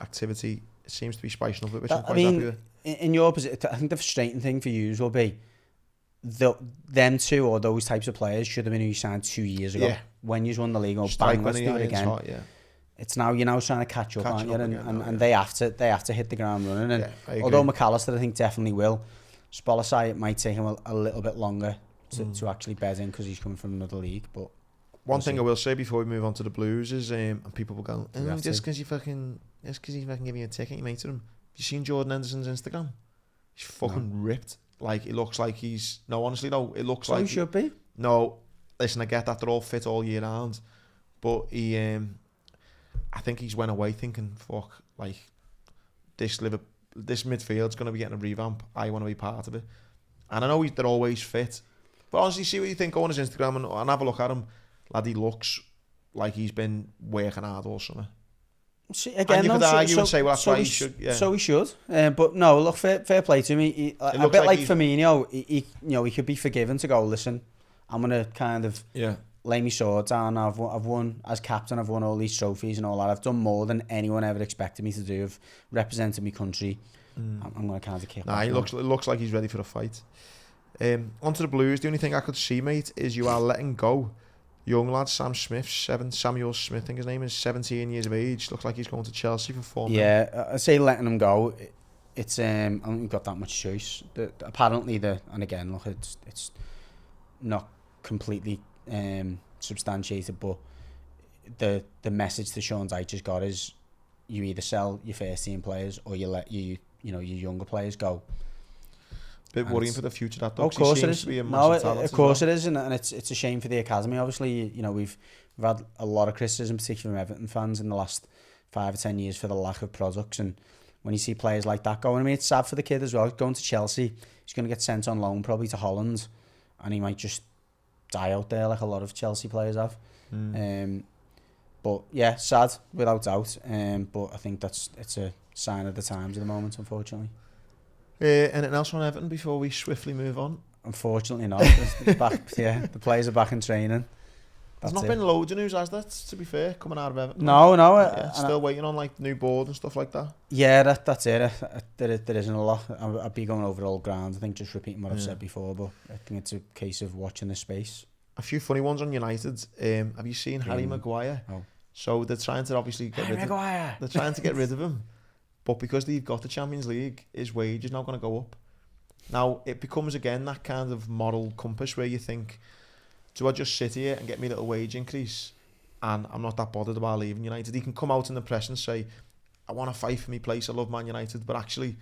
activity, it seems to be spicing up a bit, which I'm quite happy with. In your position, I think the frustrating thing for you will be them 2 or those types of players should have been who you signed 2 years ago. When you won the league, let's do it again. It's now you're trying to catch up, aren't you? And they have to hit the ground running. And although McAllister, I think, definitely will, Spolazai, it might take him a little bit longer to actually bed in because he's coming from another league. But one thing I will say before we move on to the Blues is, and people will go, just because you fucking give me a ticket, you mate to him. Have you seen Jordan Henderson's Instagram? He's fucking ripped. Like, it looks like he's... No, honestly, no. It looks like... he should be. No. Listen, I get that they're all fit all year round. But he... I think he's went away thinking, fuck, like, this midfield's going to be getting a revamp. I want to be part of it. And I know they're always fit. But honestly, see what you think. Go on his Instagram and have a look at him. Lad, he looks like he's been working hard all summer. See, again, and you could argue and say, well, that's why he should. Yeah. So he should. But no, look, fair play to me. A bit like Firmino, he could be forgiven to go, listen, I'm going to kind of lay my sword down. I've won, as captain, I've won all these trophies and all that. I've done more than anyone ever expected me to do. I've represented my country. I'm going to kind of kick back. It looks like he's ready for a fight. Onto the Blues, the only thing I could see, mate, is you are letting go young lad Samuel Smith, I think his name is, 17 years of age. Looks like he's going to Chelsea for 4 million. Yeah, I say letting him go. It's I don't think we've got that much choice. Apparently and again, look, it's not completely substantiated, but the message that Sean Dyche got is you either sell your first team players or you let your younger players go. Bit worrying for the future, that though. Of course it is. Of course it is, and it's a shame for the academy. Obviously, we've had a lot of criticism, particularly from Everton fans, in the last 5 or 10 years for the lack of products. And when you see players like that going, I mean, it's sad for the kid as well. Going to Chelsea, he's going to get sent on loan probably to Holland, and he might just die out there like a lot of Chelsea players have. But yeah, sad without doubt. But I think it's sign of the times at the moment, unfortunately. Anything else on Everton before we swiftly move on? Unfortunately not. It's back, the players are back in training. There's not been loads of news, has there, to be fair, coming out of Everton? No. Still waiting on like new board and stuff like that? Yeah, that's it. There isn't a lot. I'd be going over old ground, I think, just repeating what I've said before, but I think it's a case of watching the space. A few funny ones on United. Have you seen Harry Maguire? Oh. So they're trying to obviously get rid of him. They're trying to get rid of him. But because they've got the Champions League, his wage is now going to go up. Now, it becomes again that kind of moral compass where you think, do I just sit here and get me a little wage increase and I'm not that bothered about leaving United? He can come out in the press and say, I want to fight for my place, I love Man United, but actually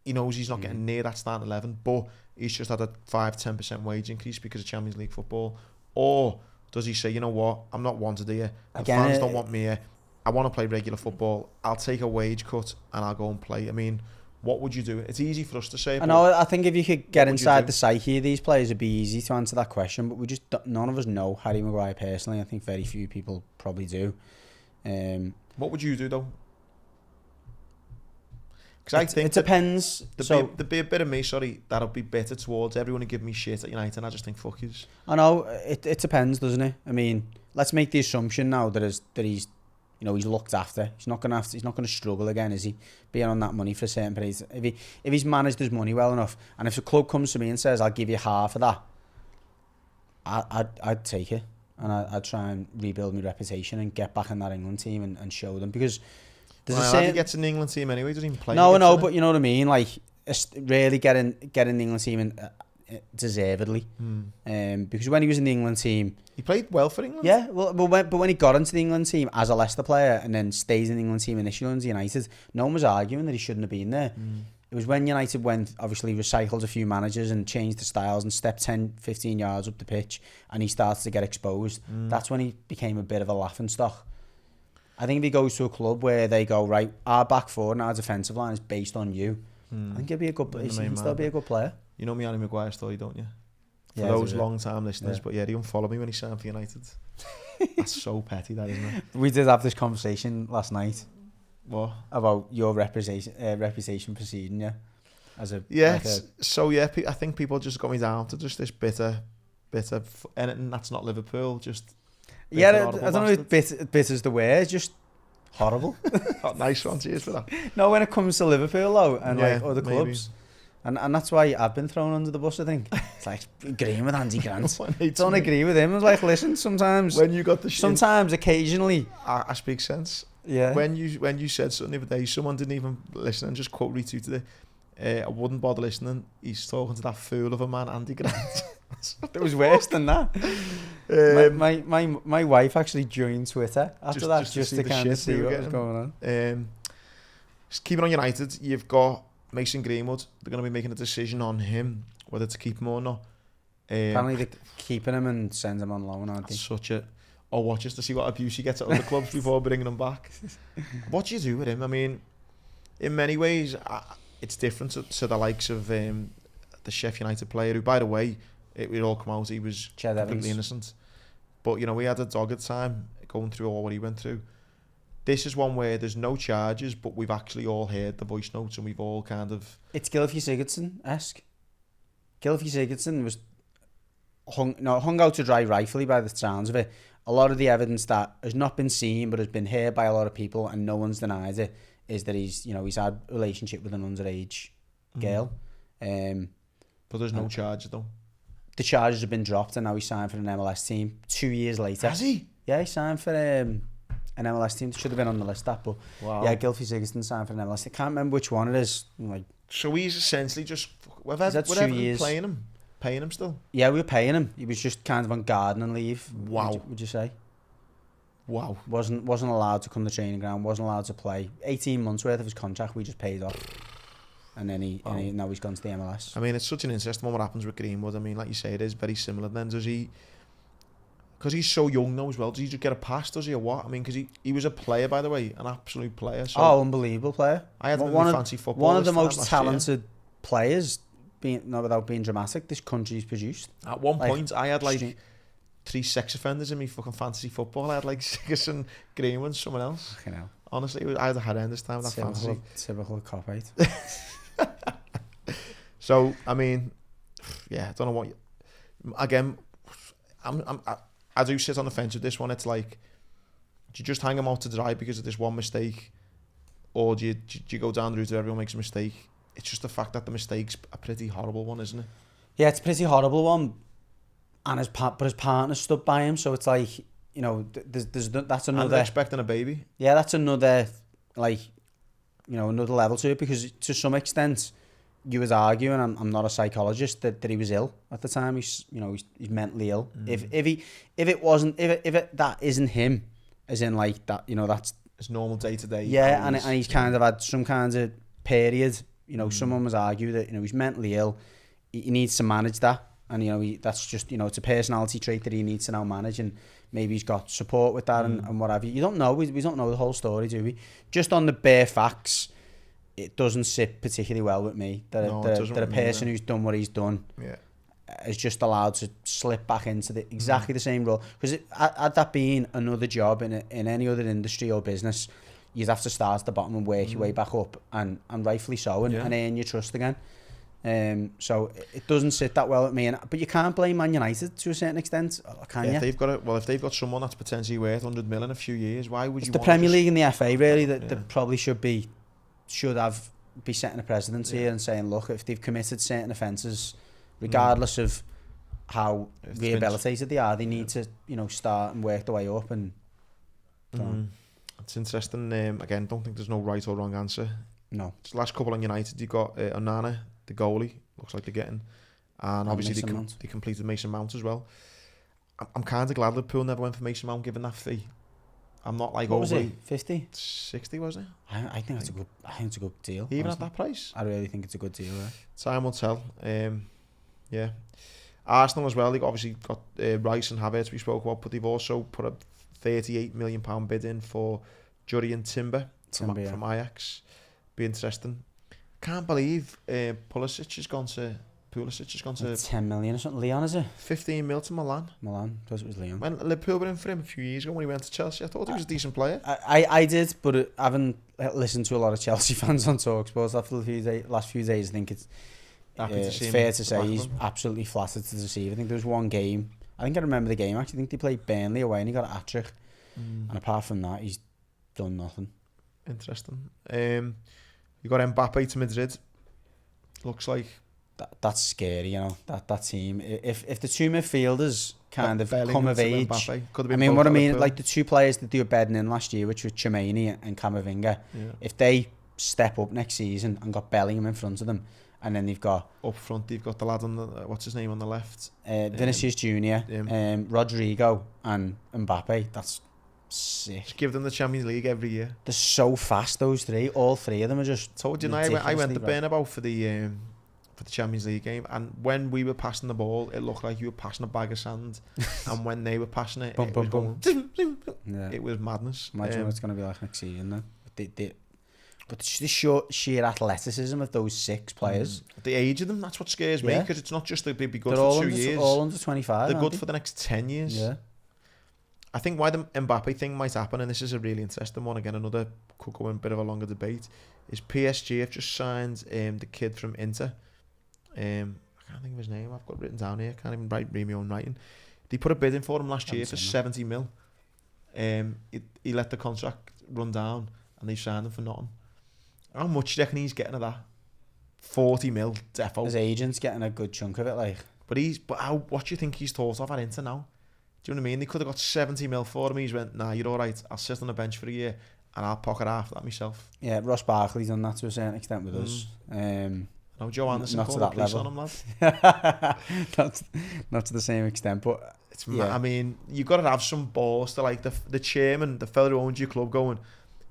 he knows he's not getting near that starting 11, but he's just had a 5-10% wage increase because of Champions League football. Or does he say, you know what, I'm not wanted here, the fans don't want me here, I want to play regular football, I'll take a wage cut and I'll go and play. I mean, what would you do? It's easy for us to say. I know. I think if you could get inside the psyche of these players, it'd be easy to answer that question. But we just none of us know Harry Maguire personally. I think very few people probably do. What would you do though? Because I think it depends. There'd be a bit of me, that'll be better towards everyone who give me shit at United, and I just think fuck yous. I know. It depends, doesn't it? I mean, let's make the assumption now that he's. You know, he's looked after. He's not gonna struggle again, is he? Being on that money for a certain period. If he's managed his money well enough, and if the club comes to me and says, "I'll give you half of that," I'd take it, and I'd try and rebuild my reputation and get back in that England team and show them, because there's a certain... He gets in the England team anyway. Doesn't even play. No, but you know what I mean. Like, really getting the England team in deservedly, because when he was in the England team. He played well for England. Yeah, well, but when he got into the England team as a Leicester player and then stays in the England team initially under United, no one was arguing that he shouldn't have been there. It was when United obviously recycled a few managers and changed the styles and stepped 10, 15 yards up the pitch and he started to get exposed. That's when he became a bit of a laughingstock. I think if he goes to a club where they go, right, our back four and our defensive line is based on you, I think he'll be a good player. He can still be a good player. You know me, Harry Maguire story, don't you? For those long-time listeners, but yeah, he unfollowed me when he signed for United. That's so petty, that, isn't it? We did have this conversation last night. What? About your reputation preceding you. As a, yeah, I think people just got me down to just this bitter, anything that's not Liverpool, just... Yeah, I don't know if bitter's the word, just horrible. Oh, nice one, cheers for that. No, when it comes to Liverpool, though, and like other clubs... And that's why I've been thrown under the bus, I think. It's like agreeing with Andy Grant. Don't agree with him. It's like, listen, sometimes... When you got the sometimes, occasionally... I speak sense. Yeah. When you said something the other day, someone didn't even listen and just quote retweeted it. I wouldn't bother listening. He's talking to that fool of a man, Andy Grant. It was worse than that. My wife actually joined Twitter after that just to kind of see what was going on. Just keeping on United, you've got Mason Greenwood. They're going to be making a decision on him, whether to keep him or not. Apparently they're keeping him and send him on loan, aren't they? Or watch us to see what abuse he gets at other clubs before bringing him back. What do you do with him? I mean, in many ways, it's different to the likes of the Sheffield United player, who, by the way, it would all come out, he was completely innocent. But, you know, we had a dogged time going through all what he went through. This is one where there's no charges, but we've actually all heard the voice notes and we've all kind of... It's Gylfi Sigurdsson-esque. Gylfi Sigurdsson was hung out to dry rightfully by the sounds of it. A lot of the evidence that has not been seen but has been heard by a lot of people and no one's denied it is that he's had a relationship with an underage girl. But there's no charge though. The charges have been dropped and now he's signed for an MLS team 2 years later. Has he? Yeah, he signed for an MLS team. It should have been on the list, that, but wow. Yeah, Gylfi Sigurdsson signed for an MLS. I can't remember which one it is. Like, so he's essentially just whatever playing him, paying him still. Yeah, we were paying him. He was just kind of on gardening leave. Wow. Would you say? Wow. Wasn't allowed to come to the training ground. Wasn't allowed to play. 18 months worth of his contract we just paid off. And then now he's gone to the MLS. I mean, it's such an interesting one what happens with Greenwood. I mean, like you say, it is very similar. Then does he? Because he's so young now as well. Does he just get a pass? Does he or what? I mean, because he was a player, by the way, an absolute player. So unbelievable player. I had him in fancy football. One of the most talented players, without being dramatic, this country's produced. At one point, I had like 3 sex offenders in me fucking fantasy football. I had like Sigurdsson, Greenwood, someone else. You know. Honestly, I had a horrendous time with that fantasy. Typical cop-out. So, I mean, yeah, I don't know what... Again, I do sit on the fence with this one. It's like, do you just hang him out to dry because of this one mistake? Or do you go down the route of everyone makes a mistake? It's just the fact that the mistake's a pretty horrible one, isn't it? Yeah, it's a pretty horrible one. And his partner stood by him, so it's like, you know, that's another... And they're expecting a baby. Yeah, that's another, like, you know, another level to it, because to some extent, you was arguing, I'm not a psychologist, that he was ill at the time. He's mentally ill. If that isn't him, as in like that, you know, that's... It's normal day to day. Yeah, and he's kind of had some kind of period, you know, someone was arguing that, you know, he's mentally ill, he needs to manage that, and, you know, that's just, you know, it's a personality trait that he needs to now manage, and maybe he's got support with that and whatever. You don't know, we don't know the whole story, do we? Just on the bare facts, it doesn't sit particularly well with me that a person who's done what he's done is just allowed to slip back into exactly the same role. Because had that been another job in any other industry or business, you'd have to start at the bottom and work your way back up, and rightfully so, and earn your trust again. So it doesn't sit that well with me, but you can't blame Man United to a certain extent, can you? If they've got someone that's potentially worth 100 million in a few years, why would you? The Premier League and the FA really that probably should be setting a precedent here and saying, look, if they've committed certain offences, regardless of how rehabilitated they are, they need to, you know, start and work their way up. And it's interesting. Again, don't think there's no right or wrong answer. No. It's the last couple on United, you got Onana, the goalie, looks like they're getting, and obviously they completed Mason Mount as well. I'm kind of glad Liverpool never went for Mason Mount given that fee. I'm not like, what was it? 50? 60 was it? I think it's a good deal. Even honestly, at that price? I really think it's a good deal. Yeah. Time will tell. Yeah. Arsenal as well. They obviously got Rice and Havertz we spoke about, but they've also put a £38 million bid in for Jurriën Timber from Ajax. Be interesting. Can't believe Pulisic has gone to 10 million or something. Leon, is it? 15 mil to Milan. Because it was Leon. When Liverpool were in for him a few years ago when he went to Chelsea, I thought he was a decent player. I did, but I haven't listened to a lot of Chelsea fans on TalkSport after the last few days. I think it's fair to say he's absolutely flattered to receive. I think there was one game. I think I remember the game actually. I think they played Burnley away and he got a hat-trick. And apart from that, he's done nothing. Interesting. You got Mbappe to Madrid. Looks like that's scary, you know. That team. If the two midfielders kind of come of age, I mean, what I mean, like the two players that they were bedding in last year, which were Tchouaméni and Camavinga, if they step up next season and got Bellingham in front of them, and then they've got up front, they've got the lad on the what's his name on the left, Vinicius Junior, Rodrigo and Mbappe. That's sick. Just give them the Champions League every year. They're so fast, those three. All three of them are just. Told you, I went to Bernabeu for the Champions League game, and when we were passing the ball, it looked like you were passing a bag of sand, and when they were passing it, it was going, it was madness. Imagine what it's going to be like next season then. But the sheer athleticism of those six players. The age of them, that's what scares me, because it's not just they'll be good for 2 years. They're all under 25. They're good for the next 10 years. Yeah. I think why the Mbappe thing might happen, and this is a really interesting one, again, another could go in a bit of a longer debate, is PSG have just signed the kid from Inter. I can't think of his name, I've got it written down here, can't even read my own writing. They put a bid in for him last year for 70 mil. He let the contract run down, and they signed him for nothing. How much do you reckon he's getting of that? 40 mil, defo. His agent's getting a good chunk of it, like. But what do you think he's thought of at Inter now? Do you know what I mean? They could have got 70 mil for him. He's went, nah, you're all right. I'll sit on the bench for a year and I'll pocket half that myself. Yeah, Ross Barkley's done that to a certain extent with us. No, Joe Anderson not to that level. On him, lad. not to the same extent, but I mean, you've got to have some balls to, like, the chairman, the fella who owns your club, going,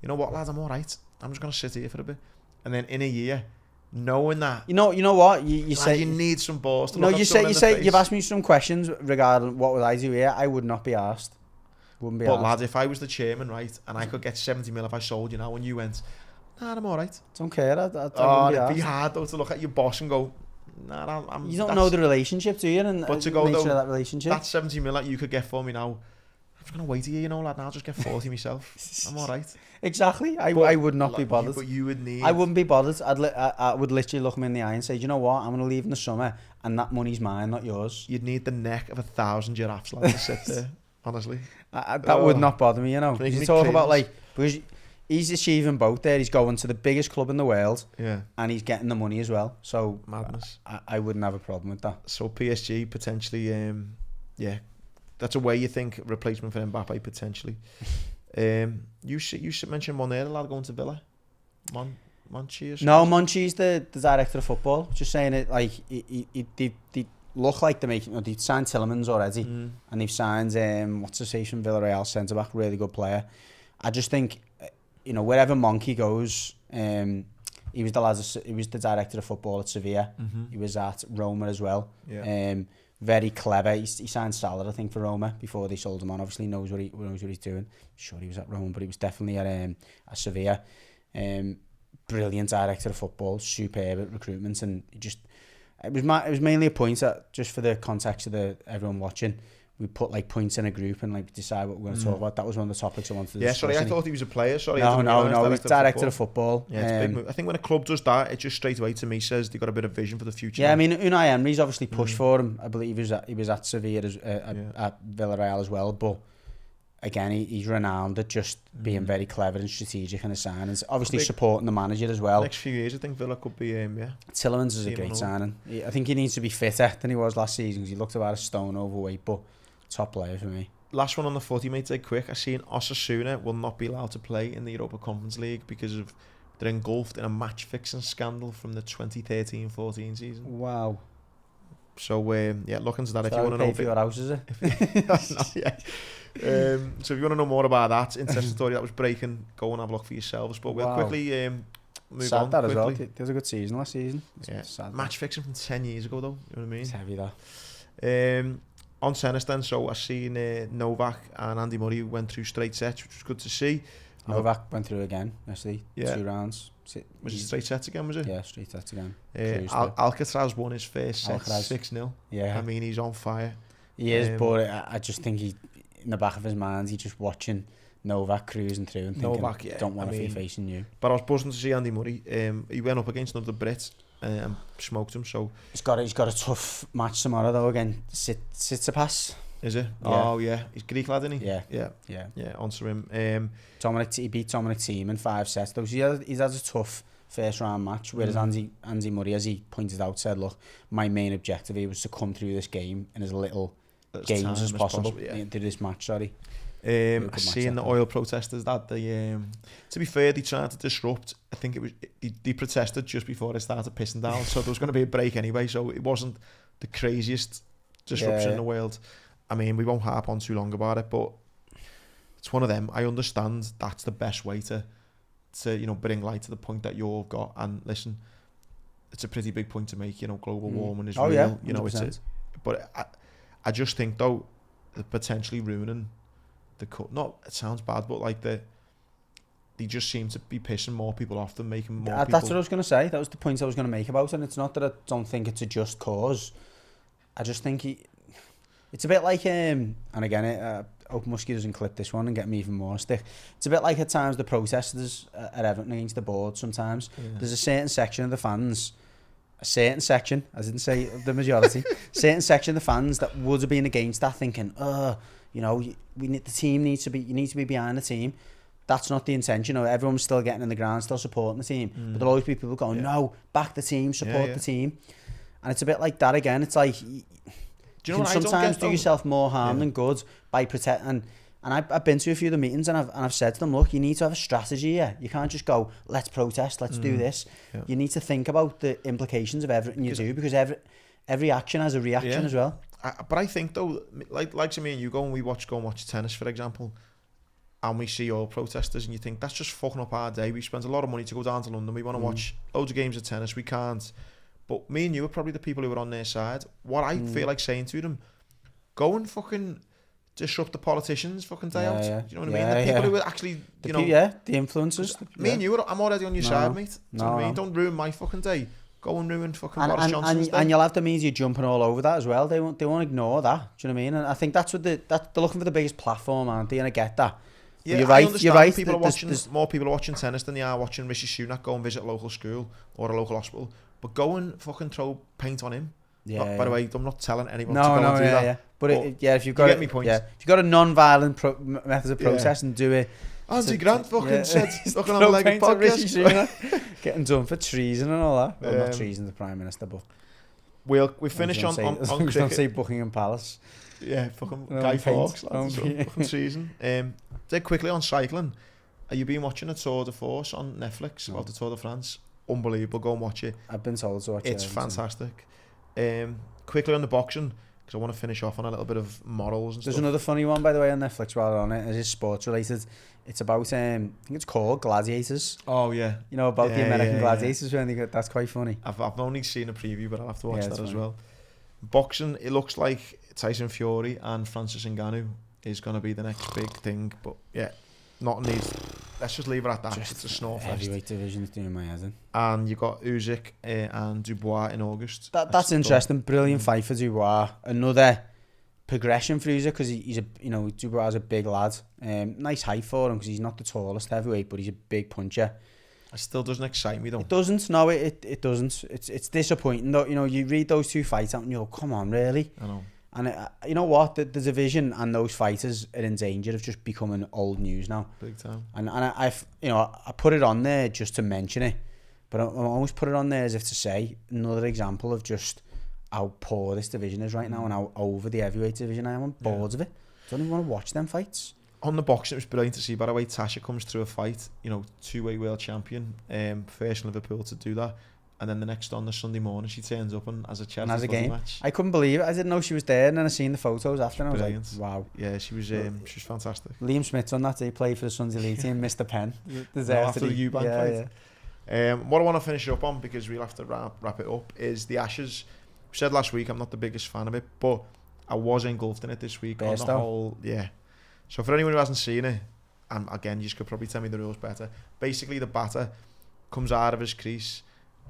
you know what, lads, I'm all right. I'm just going to sit here for a bit. And then in a year, knowing that, you know what you say, you need some balls to look at someone in the face. You've asked me some questions regarding what would I do here. I would not be asked. Wouldn't be asked. But lad, if I was the chairman, right, and I could get 70 mil if I sold you now, and you went, nah, I'm all right. Don't care. It'd be hard though to look at your boss and go, nah, I'm. You don't know the relationship, do you? And but to go though, that relationship. That 70 mil that you could get for me now, I'm going to wait a year, lad, and I'll just get 40 myself. I'm all right. Exactly. I would not be bothered. But you would need... I wouldn't be bothered. I would literally look him in the eye and say, do you know what? I'm going to leave in the summer and that money's mine, not yours. You'd need the neck of 1,000 giraffes, lad, to sit there, honestly. That would not bother me, Because you talk about, because he's achieving both there. He's going to the biggest club in the world. Yeah. And he's getting the money as well. So... Madness. I wouldn't have a problem with that. So PSG, potentially, that's a way you think replacement for Mbappe, potentially. You should mention one there, the lad going to Villa. Monchi or something? No, Monchi's the director of football. Just saying it, they look like they're making... They've signed Tielemans already. And they've signed, what's the say from Villarreal, centre-back, really good player. I just think, wherever Monkey goes... he was the director of football at Sevilla. He was at Roma as well. Yeah. Very clever. He signed Salah, I think, for Roma before they sold him on. Obviously, knows what he's doing. Sure, he was at Roma, but he was definitely at Sevilla. Brilliant director of football, superb at recruitment, and it was mainly a point that, just for the context of everyone watching, we put points in a group and decide what we're going to talk about. That was one of the topics I wanted to discuss. Sorry, I thought he was a player. Sorry, no, he's director of football. Yeah, it's a big move. I think when a club does that, it just straight away to me says they've got a bit of vision for the future. Yeah, I mean, Unai Emery's obviously pushed for him. I believe he was at Sevilla at Villarreal as well, but again, he's renowned at just being very clever and strategic in his signings. Obviously supporting the manager as well. Next few years, I think Villa could be, Tielemans is a great signing. I think he needs to be fitter than he was last season because he looked about a stone overweight, but top player for me. Last one on the footy, mate, take quick. I seen Osasuna will not be allowed to play in the Europa Conference League because of they're engulfed in a match-fixing scandal from the 2013-14 season. Wow. So, look into that if you want to know. For your house, is it? So if you want to know more about that interesting story that was breaking, go and have a look for yourselves. But we'll quickly move sad on. That quickly. As well. There was a good season last season. Sad match-fixing from 10 years ago, though. You know what I mean? It's heavy, that. On tennis then, so I seen Novak and Andy Murray went through straight sets, which was good to see. Novak went through again, yesterday, 2 rounds. Was it straight sets again, was it? Yeah, straight sets again. Alcatraz won his first set, 6-0. Yeah. I mean, he's on fire. He is, but I just think in the back of his mind, he's just watching Novak cruising through and thinking, don't want to be facing you. But I was buzzing to see Andy Murray. He went up against another Brit and smoked him. So he's got a tough match tomorrow though again. Tsitsipas. Is it? Yeah. Oh yeah, he's Greek lad, isn't he? Yeah. Answer him. He beat Dominic Thiem in 5 sets. Though he's had a tough first round match. Whereas Andy Murray, as he pointed out, said, "Look, my main objective here was to come through this game in as little games as possible into this match." Sorry. Seeing the oil protesters that they to be fair, they tried to disrupt. I think it was they protested just before it started pissing down, so there was going to be a break anyway, so it wasn't the craziest disruption in the world. I mean, we won't harp on too long about it, but it's one of them. I understand that's the best way to bring light to the point that you've got, and listen, it's a pretty big point to make, global warming is real, 100%. But I just think though, potentially ruining it sounds bad, but they just seem to be pissing more people off than making more people. That's what I was going to say. That was the point I was going to make about it. And it's not that I don't think it's a just cause. I just think it's a bit like, and again, I hope Muskie doesn't clip this one and get me even more stick. It's a bit like at times the protesters at Everton against the board sometimes. Yeah. There's a certain section of the fans, I didn't say the majority, certain section of the fans that would have been against that thinking, you need you need to be behind the team. That's not the intention. Everyone's still getting in the ground, still supporting the team. But there'll always be people going, no, back the team, support the team. And it's a bit like that again. It's like, you can sometimes do yourself more harm than good by protecting. And I've been to a few of the meetings and I've said to them, look, you need to have a strategy here. You can't just go, let's protest, let's do this. Yeah. You need to think about the implications of everything you do, because every action has a reaction as well. But I think though, like to me and you go and go and watch tennis, for example, and we see all protesters and you think that's just fucking up our day. We spent a lot of money to go down to London. We want to watch loads of games of tennis. We can't. But me and you are probably the people who are on their side. What I feel like saying to them, go and fucking disrupt the politicians fucking day out. Do you know what I mean? The people who are actually, the influencers. Me and you, I'm already on your side, mate. Do you know what I mean? Don't ruin my fucking day. go and ruin fucking Boris Johnson's day. And you'll have the media jumping all over that as well. They won't ignore that. Do you know what I mean? And I think that's what they're looking for, the biggest platform, aren't they? And I get that. Yeah, you're right. You're right. People are watching. More people are watching tennis than they are watching Rishi Sunak go and visit a local school or a local hospital. But go and fucking throw paint on him. Yeah. By the way, I'm not telling anyone to go and do that. Yeah. But if you've got get me point. Yeah, if you've got a non-violent methods of protest and do it. Andy Grant fucking said, looking on the leg of podcast. Getting done for treason and all that. Well, not treason, the Prime Minister, but... We finish on cricket. Don't say Buckingham Palace. Yeah, fucking Guy Fawkes. Fucking treason. Dead quickly on cycling. Have you been watching a Tour de Force on Netflix about the Tour de France? Unbelievable. Go and watch it. I've been told to watch it. It's fantastic. Quickly on the boxing, because I want to finish off on a little bit of morals and There's stuff. another funny one, by the way, on Netflix while we're on it. It's sports related. It's about, I think it's called Gladiators. Oh, yeah. You know, about the American Gladiators. Yeah. That's quite funny. I've only seen a preview, but I'll have to watch that as well. Boxing, it looks like Tyson Fury and Francis Ngannou is going to be the next big thing. But yeah, not needs. Let's just leave it at that. It's a snore fest. Heavyweight division is doing my head in. And you got Usyk and Dubois in August. That's interesting. Brilliant fight for Dubois. Another progression for Usyk, because he's a, you know, Dubois is a big lad. Nice height for him because he's not the tallest heavyweight, but he's a big puncher. It still doesn't excite me though. It doesn't. No, it doesn't. It's disappointing though. You know, you read those two fights out and you go, come on, really? I know. And you know what? The division and those fighters are in danger of just becoming old news now. Big time. And I've, you know, I put it on there just to mention it, but I always put it on there as if to say another example of just how poor this division is right now and how over the heavyweight division I am. I'm bored of it. I don't even want to watch them fights. On the boxing, it was brilliant to see. By the way, Tasha comes through a fight, you know, two-way world champion, first in Liverpool to do that. And then the next on the Sunday morning, she turns up and has a charity footy game match. I couldn't believe it. I didn't know she was there, and then I seen the photos after, and I was like, wow. Yeah, she was fantastic. Liam Smith's on that day, played for the Sunday League team, missed the pen. After the Eubank fight. Yeah. What I want to finish up on, because we'll have to wrap it up, is the Ashes. We said last week I'm not the biggest fan of it, but I was engulfed in it this week. On the whole, yeah. So for anyone who hasn't seen it, and again, you could probably tell me the rules better. Basically, the batter comes out of his crease,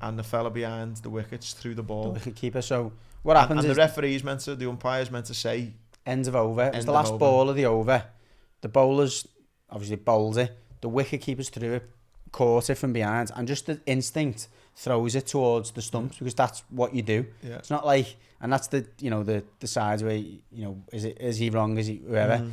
and the fella behind the wickets threw the ball. The wicket keeper. So what happens is the umpire's meant to say ends of over. It's the last ball of the over. The bowlers obviously bowls it. The wicket keepers threw it, caught it from behind, and just the instinct throws it towards the stumps because that's what you do. Yeah. It's not like, and that's the, you know, the sides where, you know, is he wrong, is he whoever.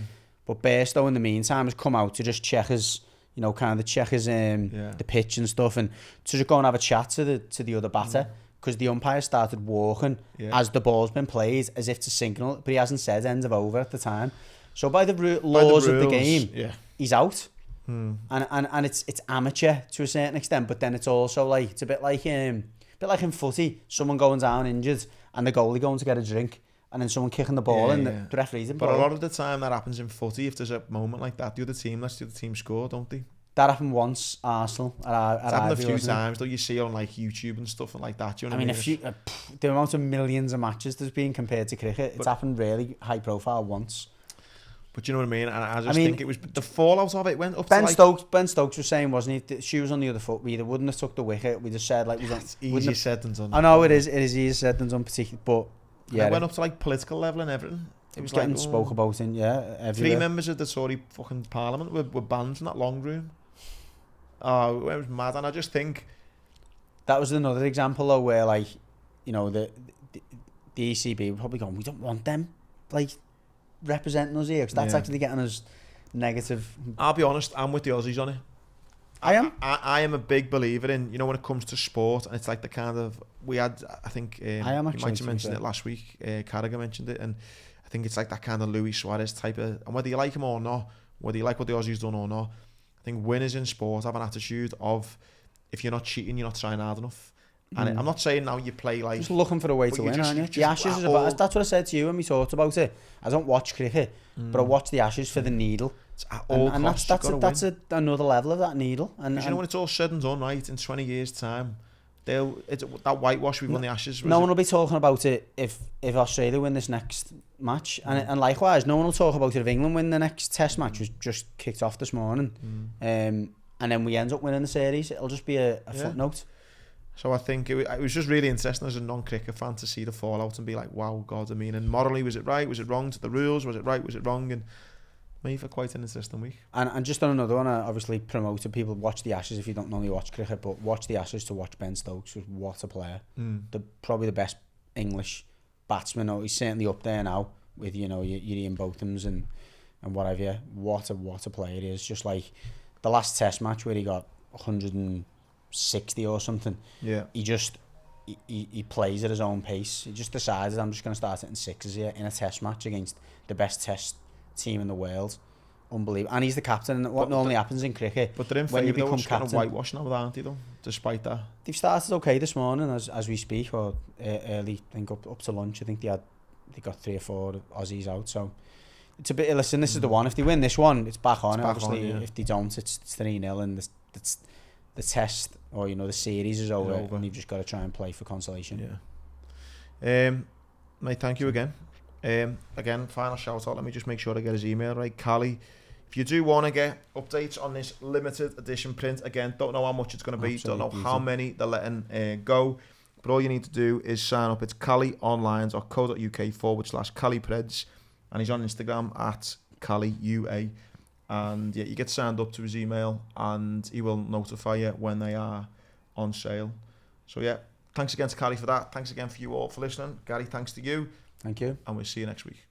But Bairstow in the meantime has come out to just check his, you know, kind of check his the pitch and stuff, and to just go and have a chat to the other batter, because the umpire started walking as the ball's been played as if to signal, but he hasn't said end of over at the time. So by the laws of the game, he's out. And it's amateur to a certain extent, but then it's also like, it's a bit like in footy, someone going down injured and the goalie going to get a drink, and then someone kicking the ball and the referee's in. But a lot of the time that happens in footy, if there's a moment like that, the other team score, don't they? That happened once, Arsenal. It's happened a few times, though. You see on like YouTube and stuff and like that. You know what I mean? The amount of millions of matches there's been compared to cricket, it's happened really high profile once. But you know what I mean? And I just think it was the fallout of it went up. Ben Stokes was saying, wasn't he? She was on the other foot. We either wouldn't have took the wicket. We just said like it's easier said than done. I know it is easier said than done, particularly. But yeah, it went up to like political level and everything. It was getting spoke about in everywhere. 3 members of the Tory fucking parliament were banned from that long room. Oh, it was mad, and I just think that was another example though where, like, you know, the ECB were probably going, we don't want them like representing us here, because that's actually getting us negative. I'll be honest, I'm with the Aussies on it. I am. I am a big believer in, you know, when it comes to sport, and it's like the kind of, we had, I think, I am actually, you might have mentioned it last week, Carragher mentioned it, and I think it's like that kind of Luis Suarez type of, and whether you like him or not, whether you like what the Aussies done or not, I think winners in sport have an attitude of, if you're not cheating, you're not trying hard enough. And I'm not saying now you play like, just looking for a way to win, aren't you? The Ashes is about, that's what I said to you when we talked about it. I don't watch cricket, but I watch the Ashes for the needle. And that's another level of that needle. And you know, when it's all said and done, right, in 20 years' time, that whitewash we've won the Ashes. No one will be talking about it if Australia win this next match, and likewise, no one will talk about it if England win the next Test match, was just kicked off this morning, and then we end up winning the series. It'll just be a footnote. So I think it was just really interesting as a non-cricket fan to see the fallout and be like, wow, God, I mean, and morally, was it right? Was it wrong to the rules? Was it right? Was it wrong? And made for quite an interesting week. And just on another one, I obviously promoted people, watch the Ashes if you don't normally watch cricket, but watch the Ashes to watch Ben Stokes. What a player. Probably the best English batsman. He's certainly up there now with, your Ian Bothams and what have you. What a player he is. Just like the last test match where he got 160 or something. Yeah. He plays at his own pace. He just decided, I'm just going to start hitting sixes here in a test match against the best test team in the world. Unbelievable. And he's the captain. And what normally happens in cricket, but they're in when you become captain, kind of whitewash now, aren't they, though? Despite that, they've started okay this morning as we speak, or early. I think up to lunch. I think they got 3 or 4 Aussies out. So it's a bit. Listen, this is the one. If they win this one, it's back on. Obviously, if they don't, it's 3-0, and the test or the series is over, and you've just got to try and play for consolation. Yeah. Mate, thank you again. Again, final shout out. Let me just make sure I get his email right. Cali, if you do want to get updates on this limited edition print, again, don't know how much it's going to be, don't know how many they're letting go, but all you need to do is sign up. It's calionline.co.uk/Cali Preds, and he's on Instagram at CaliUA, and yeah, you get signed up to his email and he will notify you when they are on sale. So yeah, thanks again to Cali for that. Thanks again for you all for listening. Gary, thanks to you. Thank you. And we'll see you next week.